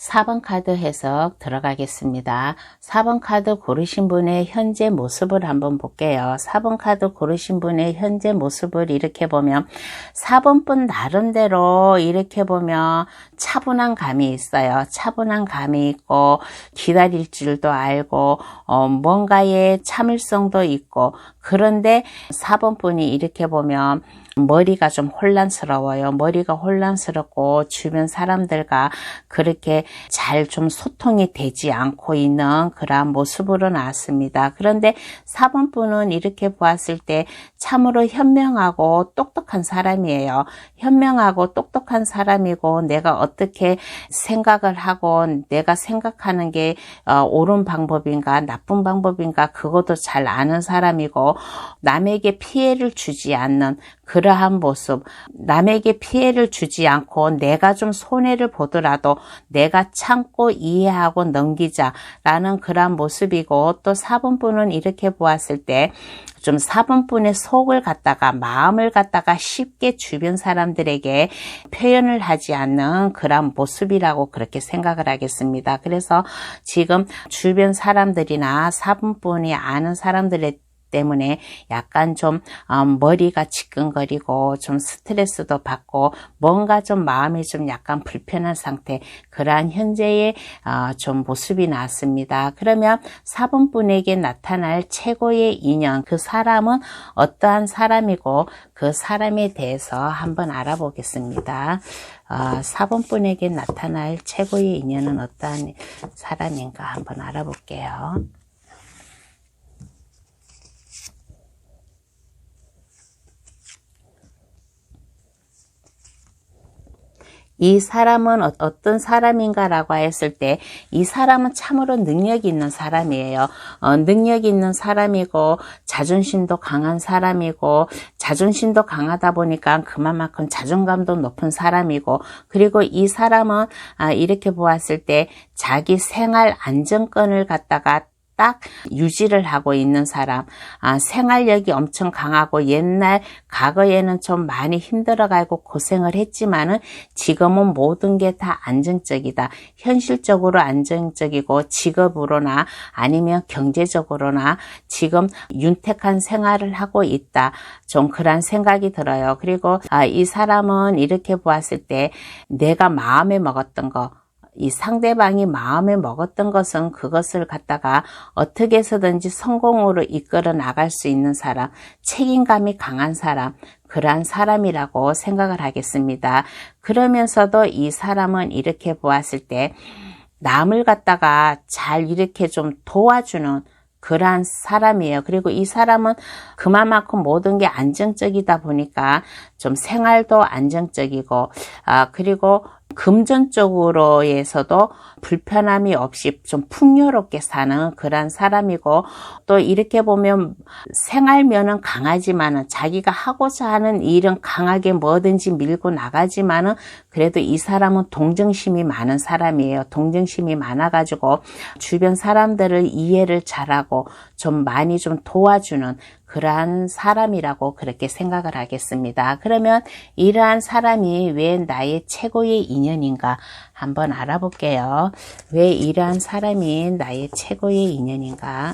4번 카드 해석 들어가겠습니다. 4번 카드 고르신 분의 현재 모습을 한번 볼게요. 4번 카드 고르신 분의 현재 모습을 이렇게 보면 4번 분 나름대로 이렇게 보면 차분한 감이 있어요. 차분한 감이 있고 기다릴 줄도 알고 뭔가의 참을성도 있고, 그런데 4번 분이 이렇게 보면 머리가 좀 혼란스러워요. 머리가 혼란스럽고 주변 사람들과 그렇게 잘 좀 소통이 되지 않고 있는 그러한 모습으로 나왔습니다. 그런데 4번 분은 이렇게 보았을 때 참으로 현명하고 똑똑한 사람이에요. 현명하고 똑똑한 사람이고, 내가 어떻게 생각을 하고 내가 생각하는 게 옳은 방법인가 나쁜 방법인가 그것도 잘 아는 사람이고, 남에게 피해를 주지 않는 그러한 모습, 남에게 피해를 주지 않고 내가 좀 손해를 보더라도 내가 참고 이해하고 넘기자라는 그러한 모습이고, 또 4번 분은 이렇게 보았을 때 좀 4번 분의 속을 갖다가, 마음을 갖다가 쉽게 주변 사람들에게 표현을 하지 않는 그런 모습이라고 그렇게 생각을 하겠습니다. 그래서 지금 주변 사람들이나 4번 분이 아는 사람들의 때문에 약간 좀 머리가 지끈거리고 좀 스트레스도 받고 뭔가 좀 마음이 좀 약간 불편한 상태, 그러한 현재의 좀 모습이 나왔습니다. 그러면 4번 분에게 나타날 최고의 인연, 그 사람은 어떠한 사람이고 그 사람에 대해서 한번 알아보겠습니다. 4번 분에게 나타날 최고의 인연은 어떠한 사람인가 한번 알아볼게요. 이 사람은 어떤 사람인가 라고 했을 때 이 사람은 참으로 능력이 있는 사람이에요. 능력이 있는 사람이고 자존심도 강한 사람이고, 자존심도 강하다 보니까 그만큼 자존감도 높은 사람이고, 그리고 이 사람은 이렇게 보았을 때 자기 생활 안정권을 갖다가 딱 유지를 하고 있는 사람, 생활력이 엄청 강하고 옛날 과거에는 좀 많이 힘들어가고 고생을 했지만은 지금은 모든 게 다 안정적이다. 현실적으로 안정적이고 직업으로나 아니면 경제적으로나 지금 윤택한 생활을 하고 있다. 좀 그런 생각이 들어요. 그리고 이 사람은 이렇게 보았을 때 내가 마음에 먹었던 거, 이 상대방이 마음에 먹었던 것은 그것을 갖다가 어떻게 해서든지 성공으로 이끌어 나갈 수 있는 사람, 책임감이 강한 사람, 그러한 사람이라고 생각을 하겠습니다. 그러면서도 이 사람은 이렇게 보았을 때 남을 갖다가 잘 이렇게 좀 도와주는 그러한 사람이에요. 그리고 이 사람은 그만큼 모든 게 안정적이다 보니까 좀 생활도 안정적이고, 그리고 금전적으로에서도 불편함이 없이 좀 풍요롭게 사는 그런 사람이고, 또 이렇게 보면 생활면은 강하지만은 자기가 하고자 하는 일은 강하게 뭐든지 밀고 나가지만은 그래도 이 사람은 동정심이 많은 사람이에요. 동정심이 많아가지고 주변 사람들을 이해를 잘하고 좀 많이 좀 도와주는 그러한 사람이라고 그렇게 생각을 하겠습니다. 그러면 이러한 사람이 왜 나의 최고의 인연인가 한번 알아볼게요. 왜 이러한 사람이 나의 최고의 인연인가?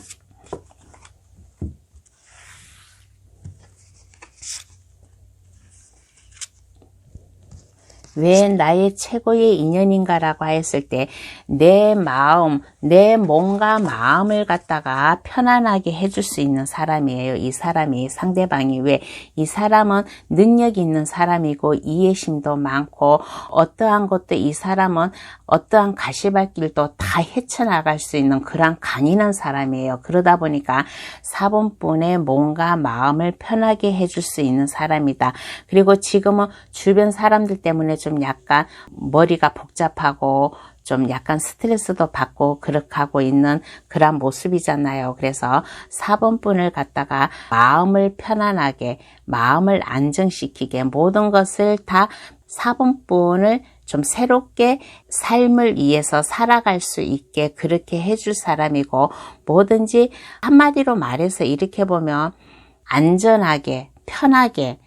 왜 나의 최고의 인연인가라고 했을 때 내 마음, 내 몸과 마음을 갖다가 편안하게 해줄 수 있는 사람이에요. 이 사람이, 상대방이. 왜? 이 사람은 능력 있는 사람이고 이해심도 많고 어떠한 것도 이 사람은 어떠한 가시밭길도 다 헤쳐나갈 수 있는 그런 강인한 사람이에요. 그러다 보니까 4번분의 몸과 마음을 편하게 해줄 수 있는 사람이다. 그리고 지금은 주변 사람들 때문에 좀 약간 머리가 복잡하고 좀 약간 스트레스도 받고 그렇게 하고 있는 그런 모습이잖아요. 그래서 4번분을 갖다가 마음을 편안하게, 마음을 안정시키게 모든 것을 다 4번분을 좀 새롭게 삶을 위해서 살아갈 수 있게 그렇게 해줄 사람이고, 뭐든지 한마디로 말해서 이렇게 보면 안전하게, 편하게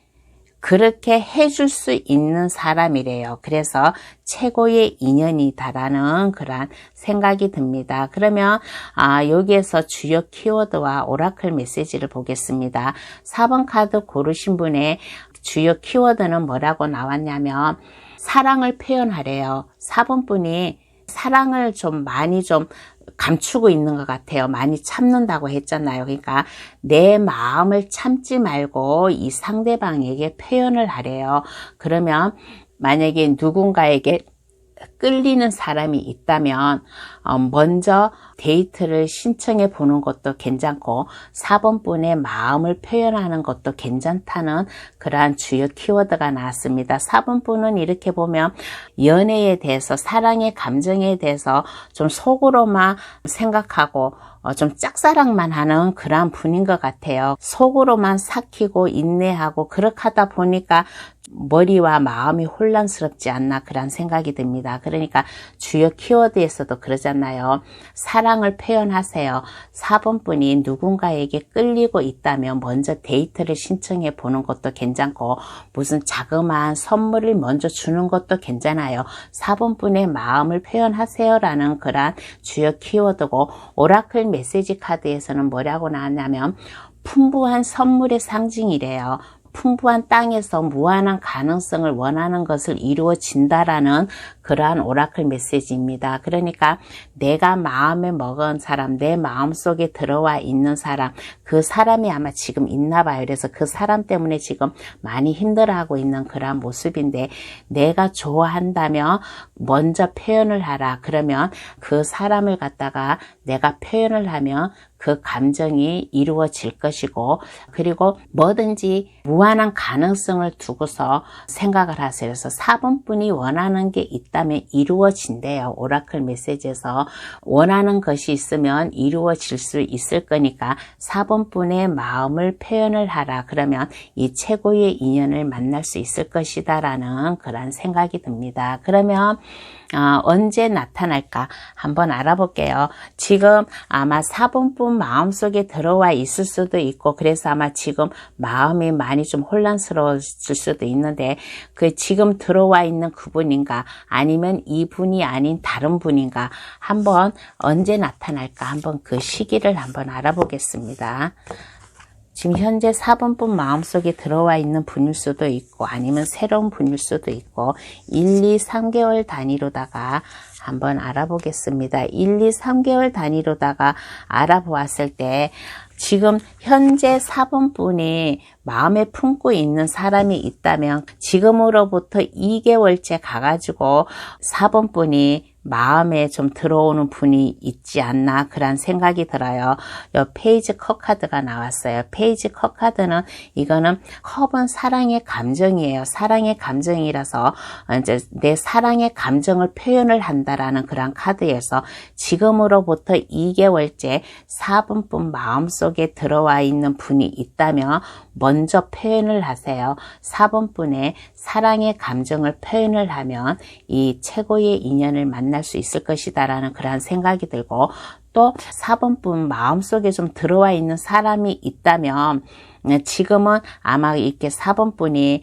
그렇게 해줄 수 있는 사람이래요. 그래서 최고의 인연이다라는 그런 생각이 듭니다. 그러면 여기에서 주요 키워드와 오라클 메시지를 보겠습니다. 4번 카드 고르신 분의 주요 키워드는 뭐라고 나왔냐면 사랑을 표현하래요. 4번 분이 사랑을 좀 많이 좀 감추고 있는 것 같아요. 많이 참는다고 했잖아요. 그러니까 내 마음을 참지 말고 이 상대방에게 표현을 하래요. 그러면 만약에 누군가에게 끌리는 사람이 있다면 먼저 데이트를 신청해 보는 것도 괜찮고 4번분의 마음을 표현하는 것도 괜찮다는 그러한 주요 키워드가 나왔습니다. 4번분은 이렇게 보면 연애에 대해서, 사랑의 감정에 대해서 좀 속으로만 생각하고 좀 짝사랑만 하는 그러한 분인 것 같아요. 속으로만 삭히고 인내하고 그렇게 하다 보니까 머리와 마음이 혼란스럽지 않나 그런 생각이 듭니다. 그러니까 주요 키워드에서도 그러잖아요. 사랑을 표현하세요. 4번분이 누군가에게 끌리고 있다면 먼저 데이트를 신청해 보는 것도 괜찮고 무슨 자그마한 선물을 먼저 주는 것도 괜찮아요. 4번분의 마음을 표현하세요라는 그런 주요 키워드고, 오라클 메시지 카드에서는 뭐라고 나왔냐면 풍부한 선물의 상징이래요. 풍부한 땅에서 무한한 가능성을 원하는 것을 이루어진다라는 그러한 오라클 메시지입니다. 그러니까 내가 마음에 먹은 사람, 내 마음속에 들어와 있는 사람, 그 사람이 아마 지금 있나 봐요. 그래서 그 사람 때문에 지금 많이 힘들어하고 있는 그러한 모습인데, 내가 좋아한다면 먼저 표현을 하라. 그러면 그 사람을 갖다가 내가 표현을 하면 그 감정이 이루어질 것이고, 그리고 뭐든지 무한한 가능성을 두고서 생각을 하세요. 그래서 4번분이 원하는 게 있다면 이루어진대요. 오라클 메시지에서 원하는 것이 있으면 이루어질 수 있을 거니까 4번분의 마음을 표현을 하라. 그러면 이 최고의 인연을 만날 수 있을 것이다 라는 그런 생각이 듭니다. 그러면 언제 나타날까 한번 알아볼게요. 지금 아마 4번분 마음속에 들어와 있을 수도 있고, 그래서 아마 지금 마음이 많이 좀 혼란스러워질 수도 있는데, 그 지금 들어와 있는 그분인가 아니면 이분이 아닌 다른 분인가 한번 언제 나타날까 한번 그 시기를 한번 알아보겠습니다. 지금 현재 4번분 마음속에 들어와 있는 분일 수도 있고 아니면 새로운 분일 수도 있고 1, 2, 3개월 단위로다가 한번 알아보겠습니다. 1, 2, 3개월 단위로다가 알아보았을 때 지금 현재 4번분이 마음에 품고 있는 사람이 있다면 지금으로부터 2개월째 가가지고 4번분이 마음에 좀 들어오는 분이 있지 않나 그런 생각이 들어요. 요 페이지 컵 카드가 나왔어요. 페이지 컵 카드는 이거는 컵은 사랑의 감정이에요. 사랑의 감정이라서 이제 내 사랑의 감정을 표현을 한다라는 그런 카드에서 지금으로부터 2개월째 4번분 마음속에 들어와 있는 분이 있다면 먼저 표현을 하세요. 4번분의 사랑의 감정을 표현을 하면 이 최고의 인연을 만날 수 있을 것이다 라는 그런 생각이 들고, 또 4번분 마음속에 좀 들어와 있는 사람이 있다면 지금은 아마 이렇게 4번분이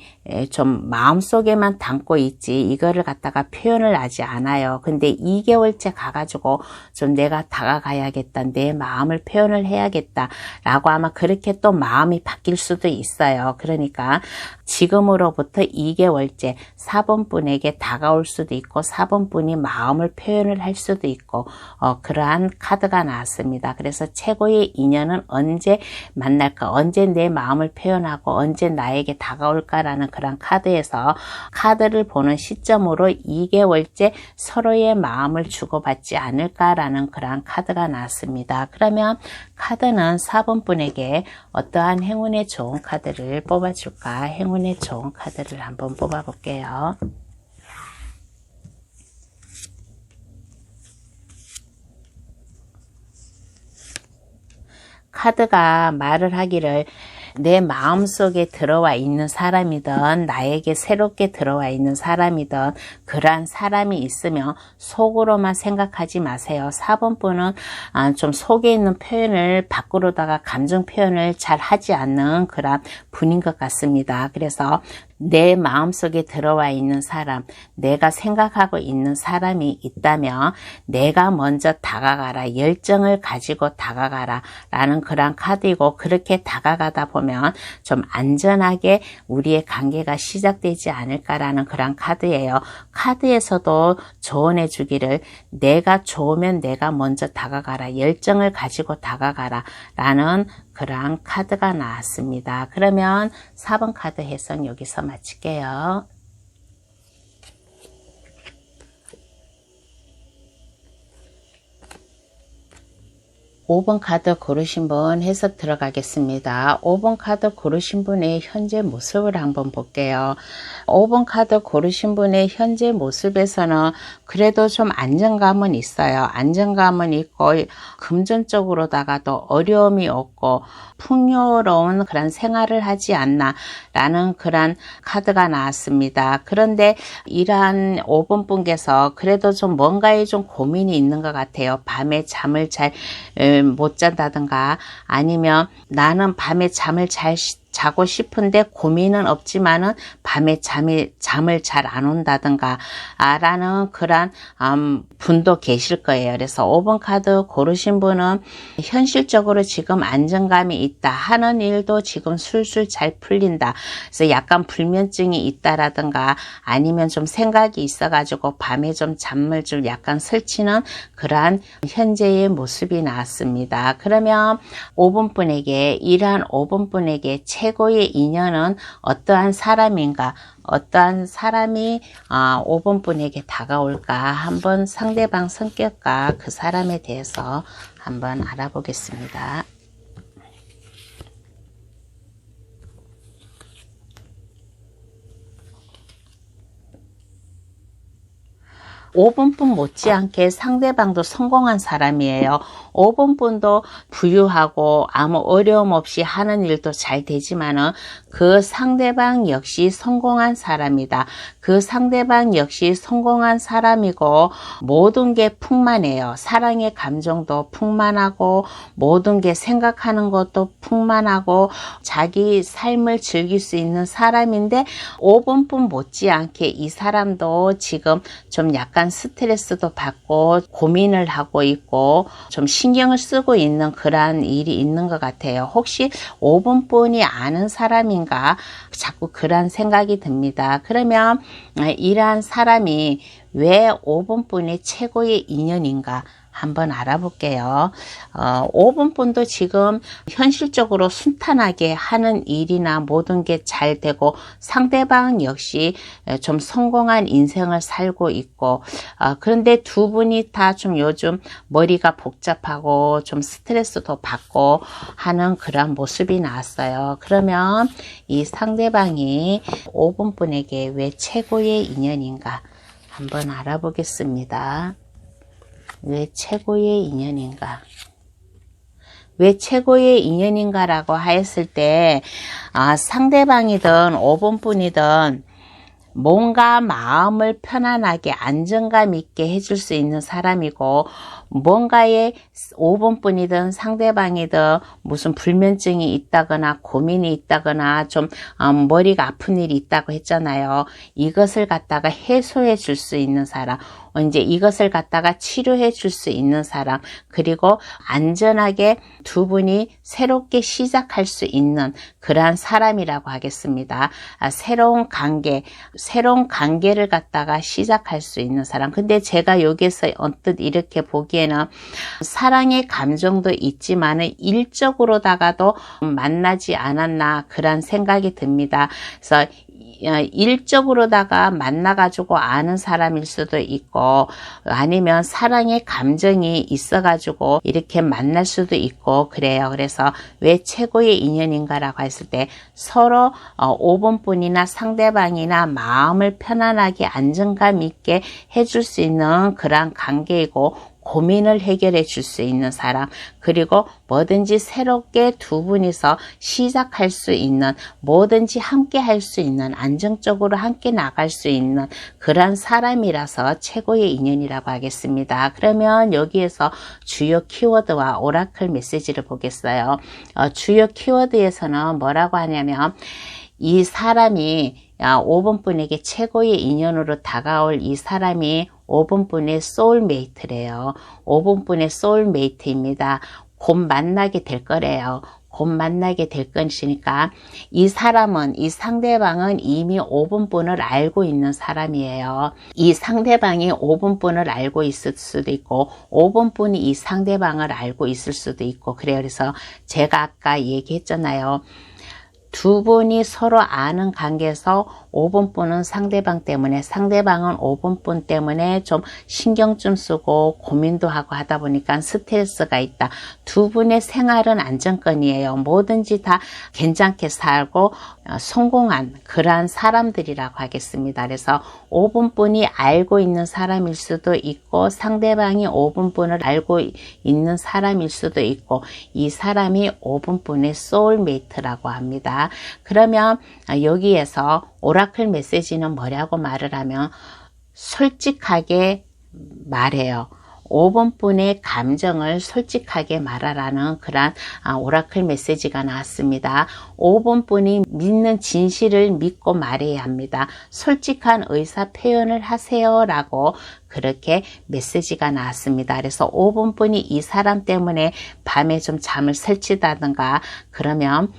좀 마음속에만 담고 있지 이거를 갖다가 표현을 하지 않아요. 근데 2개월째 가가지고 좀 내가 다가가야겠다, 내 마음을 표현을 해야겠다 라고 아마 그렇게 또 마음이 바뀔 수도 있어요. 그러니까 지금으로부터 2개월째 4번분에게 다가올 수도 있고 4번분이 마음을 표현을 할 수도 있고 그러한 카드가 나왔습니다. 그래서 최고의 인연은 언제 만날까, 언제 내 마음을 표현하고 언제 나에게 다가올까라는 그런 카드에서 카드를 보는 시점으로 2개월째 서로의 마음을 주고받지 않을까라는 그런 카드가 나왔습니다. 그러면 카드는 4번분에게 어떠한 행운의 좋은 카드를 뽑아줄까? 행운의 좋은 카드를 한번 뽑아볼게요. 카드가 말을 하기를 내 마음속에 들어와 있는 사람이든 나에게 새롭게 들어와 있는 사람이든 그러한 사람이 있으면 속으로만 생각하지 마세요. 4번분은 좀 속에 있는 표현을 밖으로다가 감정 표현을 잘 하지 않는 그런 분인 것 같습니다. 그래서 내 마음속에 들어와 있는 사람, 내가 생각하고 있는 사람이 있다면 내가 먼저 다가가라, 열정을 가지고 다가가라 라는 그런 카드이고, 그렇게 다가가다 보면 좀 안전하게 우리의 관계가 시작되지 않을까라는 그런 카드예요. 카드에서도 조언해 주기를 내가 좋으면 내가 먼저 다가가라, 열정을 가지고 다가가라 라는 그러한 카드가 나왔습니다. 그러면 4번 카드 해석 여기서 마칠게요. 5번 카드 고르신 분 해석 들어가겠습니다. 5번 카드 고르신 분의 현재 모습을 한번 볼게요. 5번 카드 고르신 분의 현재 모습에서는 그래도 좀 안정감은 있어요. 안정감은 있고 금전적으로다가도 어려움이 없고 풍요로운 그런 생활을 하지 않나 라는 그런 카드가 나왔습니다. 그런데 이러한 5번 분께서 그래도 좀 뭔가에 좀 고민이 있는 것 같아요. 밤에 잠을 잘 못 잔다든가 아니면 나는 밤에 잠을 잘 자고 싶은데 고민은 없지만은 밤에 잠을 잘 안 온다든가 라는 그런 분도 계실 거예요. 그래서 5번 카드 고르신 분은 현실적으로 지금 안정감이 있다. 하는 일도 지금 술술 잘 풀린다. 그래서 약간 불면증이 있다라든가 아니면 좀 생각이 있어가지고 밤에 좀 잠을 좀 약간 설치는 그러한 현재의 모습이 나왔습니다. 그러면 5번 분에게 이러한 5번 분에게 최고의 인연은 어떠한 사람인가, 어떠한 사람이 5번 분에게 다가올까 한번 상대방 성격과 그 사람에 대해서 한번 알아보겠습니다. 5번 분 못지않게 상대방도 성공한 사람이에요. 5번분도 부유하고 아무 어려움 없이 하는 일도 잘 되지만은 그 상대방 역시 성공한 사람이다. 그 상대방 역시 성공한 사람이고 모든 게 풍만해요. 사랑의 감정도 풍만하고 모든 게 생각하는 것도 풍만하고 자기 삶을 즐길 수 있는 사람인데 5번분 못지않게 이 사람도 지금 좀 약간 스트레스도 받고 고민을 하고 있고 좀 신경을 쓰고 있는 그러한 일이 있는 것 같아요. 혹시 5번분이 아는 사람인가 자꾸 그런 생각이 듭니다. 그러면 이러한 사람이 왜 5번분이 최고의 인연인가 한번 알아볼게요. 5번분도 지금 현실적으로 순탄하게 하는 일이나 모든 게 잘 되고 상대방 역시 좀 성공한 인생을 살고 있고 그런데 두 분이 다 좀 요즘 머리가 복잡하고 좀 스트레스도 받고 하는 그런 모습이 나왔어요. 그러면 이 상대방이 5번분에게 왜 최고의 인연인가 한번 알아보겠습니다. 왜 최고의 인연인가? 왜 최고의 인연인가라고 하였을 때 상대방이든 5번분이든 뭔가 마음을 편안하게 안정감 있게 해줄 수 있는 사람이고 뭔가에 5번분이든 상대방이든 무슨 불면증이 있다거나 고민이 있다거나 좀 머리가 아픈 일이 있다고 했잖아요. 이것을 갖다가 해소해 줄 수 있는 사람, 이제 이것을 갖다가 치료해 줄 수 있는 사람, 그리고 안전하게 두 분이 새롭게 시작할 수 있는 그러한 사람이라고 하겠습니다. 새로운 관계를 갖다가 시작할 수 있는 사람. 근데 제가 여기서 언뜻 이렇게 보기에는 사랑의 감정도 있지만은 일적으로다가도 만나지 않았나 그런 생각이 듭니다. 그래서 일적으로다가 만나가지고 아는 사람일 수도 있고 아니면 사랑의 감정이 있어가지고 이렇게 만날 수도 있고 그래요. 그래서 왜 최고의 인연인가라고 했을 때 서로 5번분이나 상대방이나 마음을 편안하게 안정감 있게 해줄 수 있는 그런 관계이고 고민을 해결해 줄 수 있는 사람, 그리고 뭐든지 새롭게 두 분이서 시작할 수 있는, 뭐든지 함께 할 수 있는, 안정적으로 함께 나갈 수 있는 그런 사람이라서 최고의 인연이라고 하겠습니다. 그러면 여기에서 주요 키워드와 오라클 메시지를 보겠어요. 주요 키워드에서는 뭐라고 하냐면 이 사람이 5번분에게 최고의 인연으로 다가올 이 사람이 5번분의 소울메이트래요. 5번분의 소울메이트입니다. 곧 만나게 될 거래요. 곧 만나게 될 것이니까 이 상대방은 이미 5번분을 알고 있는 사람이에요. 이 상대방이 5번분을 알고 있을 수도 있고 5번분이 이 상대방을 알고 있을 수도 있고 그래요. 그래서 제가 아까 얘기했잖아요. 두 분이 서로 아는 관계에서 5번분은 상대방 때문에, 상대방은 5번분 때문에 좀 신경 좀 쓰고 고민도 하고 하다 보니까 스트레스가 있다. 두 분의 생활은 안정권이에요. 뭐든지 다 괜찮게 살고 성공한 그러한 사람들이라고 하겠습니다. 그래서 5번분이 알고 있는 사람일 수도 있고 상대방이 5번분을 알고 있는 사람일 수도 있고 이 사람이 5번분의 소울메이트라고 합니다. 그러면 여기에서 오라클 메시지는 뭐라고 말을 하면 솔직하게 말해요. 5번분의 감정을 솔직하게 말하라는 그런 오라클 메시지가 나왔습니다. 5번분이 믿는 진실을 믿고 말해야 합니다. 솔직한 의사 표현을 하세요 라고 그렇게 메시지가 나왔습니다. 그래서 5번분이 이 사람 때문에 밤에 좀 잠을 설치다든가 그러면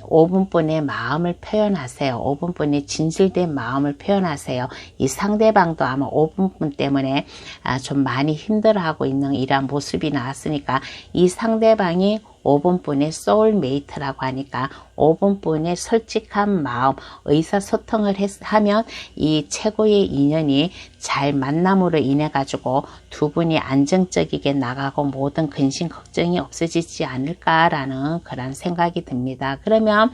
5번분의 마음을 표현하세요. 5번분의 진실된 마음을 표현하세요. 이 상대방도 아마 5번분 때문에 좀 많이 힘들어하고 있는 이러한 모습이 나왔으니까 이 상대방이 5번분의 소울메이트라고 하니까 5번분의 솔직한 마음, 의사소통을 하면 이 최고의 인연이 잘 만남으로 인해 가지고 두 분이 안정적이게 나가고 모든 근심 걱정이 없어지지 않을까라는 그런 생각이 듭니다. 그러면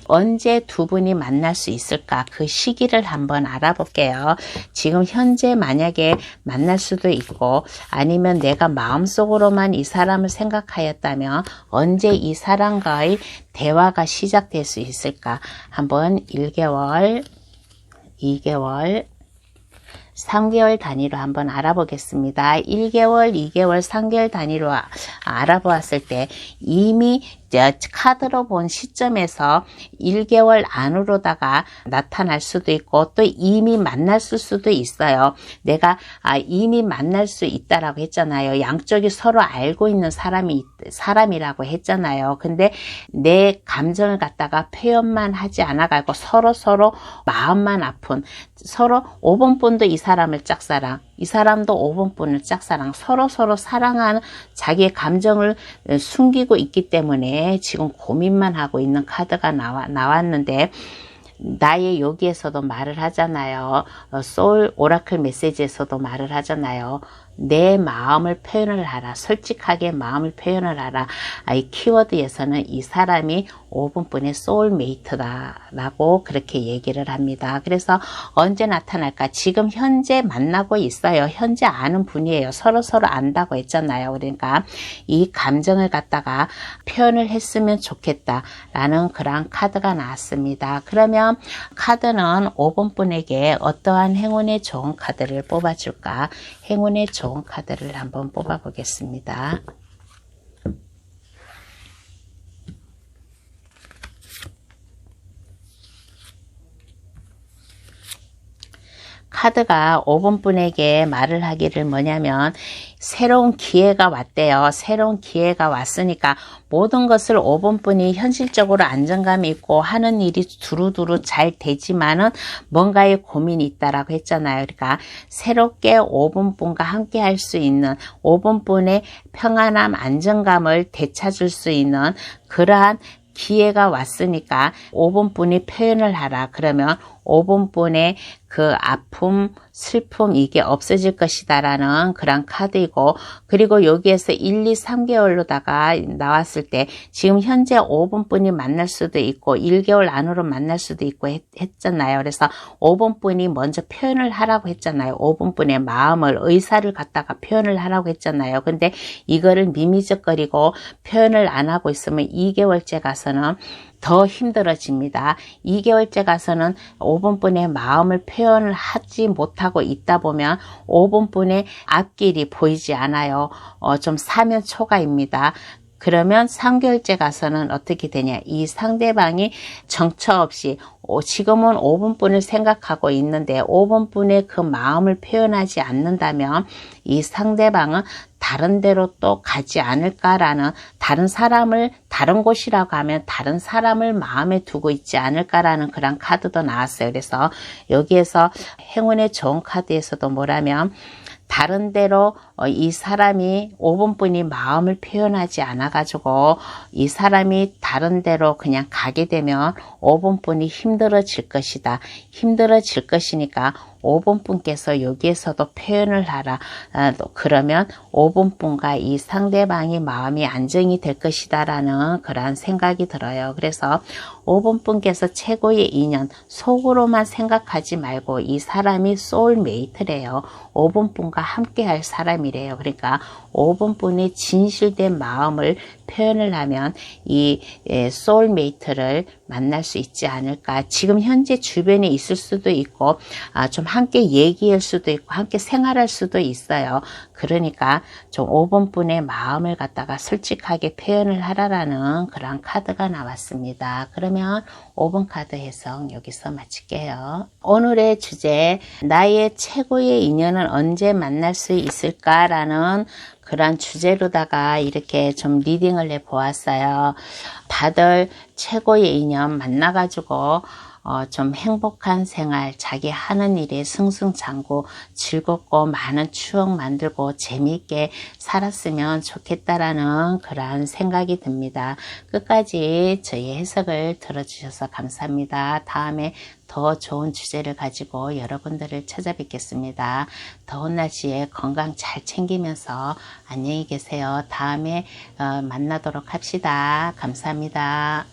언제 두 분이 만날 수 있을까? 그 시기를 한번 알아볼게요. 지금 현재 만약에 만날 수도 있고 아니면 내가 마음속으로만 이 사람을 생각하였다면 언제 이 사람과의 대화가 시작될 수 있을까? 한번 1개월, 2개월, 3개월 단위로 한번 알아보겠습니다. 1개월, 2개월, 3개월 단위로 알아보았을 때 이미 카드로 본 시점에서 1개월 안으로다가 나타날 수도 있고 또 이미 만났을 수도 있어요. 내가 이미 만날 수 있다라고 했잖아요. 양쪽이 서로 알고 있는 사람이라고 했잖아요. 근데 내 감정을 갖다가 표현만 하지 않아가고 서로 마음만 아픈 서로 5번분도 이 사람을 짝사랑, 이 사람도 5번분을 짝사랑, 서로 사랑하는 자기의 감정을 숨기고 있기 때문에 지금 고민만 하고 있는 카드가 나왔는데 나의 여기에서도 말을 하잖아요. 소울 오라클 메시지에서도 말을 하잖아요. 내 마음을 표현을 하라. 솔직하게 마음을 표현을 하라. 이 키워드에서는 이 사람이 5분분의 소울메이트다라고 그렇게 얘기를 합니다. 그래서 언제 나타날까? 지금 현재 만나고 있어요. 현재 아는 분이에요. 서로 안다고 했잖아요. 그러니까 이 감정을 갖다가 표현을 했으면 좋겠다라는 그런 카드가 나왔습니다. 그러면 카드는 5번분에게 어떠한 행운의 좋은 카드를 뽑아줄까? 행운의 좋은 카드를 한번 뽑아 보겠습니다. 카드가 5번분에게 말을 하기를 뭐냐면 새로운 기회가 왔대요. 새로운 기회가 왔으니까 모든 것을 5번분이 현실적으로 안정감이 있고 하는 일이 두루두루 잘 되지만은 뭔가의 고민이 있다라고 했잖아요. 그러니까 새롭게 5번분과 함께 할 수 있는 5번분의 평안함, 안정감을 되찾을 수 있는 그러한 기회가 왔으니까 5번분이 표현을 하라. 그러면 5번분의 그 아픔, 슬픔 이게 없어질 것이다라는 그런 카드이고 그리고 여기에서 1, 2, 3개월로다가 나왔을 때 지금 현재 5번분이 만날 수도 있고 1개월 안으로 만날 수도 있고 했잖아요. 그래서 5번분이 먼저 표현을 하라고 했잖아요. 5번분의 마음을, 의사를 갖다가 표현을 하라고 했잖아요. 근데 이거를 미미적거리고 표현을 안 하고 있으면 2개월째 가서는 더 힘들어집니다. 2개월째 가서는 5번분의 마음을 표현을 하지 못하고 있다 보면 5번분의 앞길이 보이지 않아요. 좀 사면초가입니다. 그러면 3개월째 가서는 어떻게 되냐. 이 상대방이 정처 없이 지금은 5번분을 생각하고 있는데 5번분의 그 마음을 표현하지 않는다면 이 상대방은 다른 데로 또 가지 않을까라는 다른 곳이라고 하면 다른 사람을 마음에 두고 있지 않을까라는 그런 카드도 나왔어요. 그래서 여기에서 행운의 좋은 카드에서도 뭐라면 다른 데로 이 사람이 5번분이 마음을 표현하지 않아 가지고 이 사람이 다른 데로 그냥 가게 되면 5번분이 힘들어질 것이다. 힘들어질 것이니까 5번분께서 여기에서도 표현을 하라. 그러면 5번분과 이 상대방의 마음이 안정이 될 것이다 라는 그런 생각이 들어요. 그래서 5번분께서 최고의 인연, 속으로만 생각하지 말고 이 사람이 소울메이트래요. 5번분과 함께 할 사람이래요. 그러니까 5번분의 진실된 마음을 표현을 하면 이 소울메이트를 만날 수 있지 않을까. 지금 현재 주변에 있을 수도 있고 좀 함께 얘기할 수도 있고 함께 생활할 수도 있어요. 그러니까 좀 5번분의 마음을 갖다가 솔직하게 표현을 하라라는 그런 카드가 나왔습니다. 그러면 5번 카드 해석 여기서 마칠게요. 오늘의 주제, 나의 최고의 인연은 언제 만날 수 있을까라는 그런 주제로다가 이렇게 좀 리딩을 해 보았어요. 다들 최고의 인연 만나가지고 좀 행복한 생활, 자기 하는 일에 승승장구 즐겁고 많은 추억 만들고 재미있게 살았으면 좋겠다라는 그런 생각이 듭니다. 끝까지 저희 해석을 들어주셔서 감사합니다. 다음에 더 좋은 주제를 가지고 여러분들을 찾아뵙겠습니다. 더운 날씨에 건강 잘 챙기면서 안녕히 계세요. 다음에 만나도록 합시다. 감사합니다.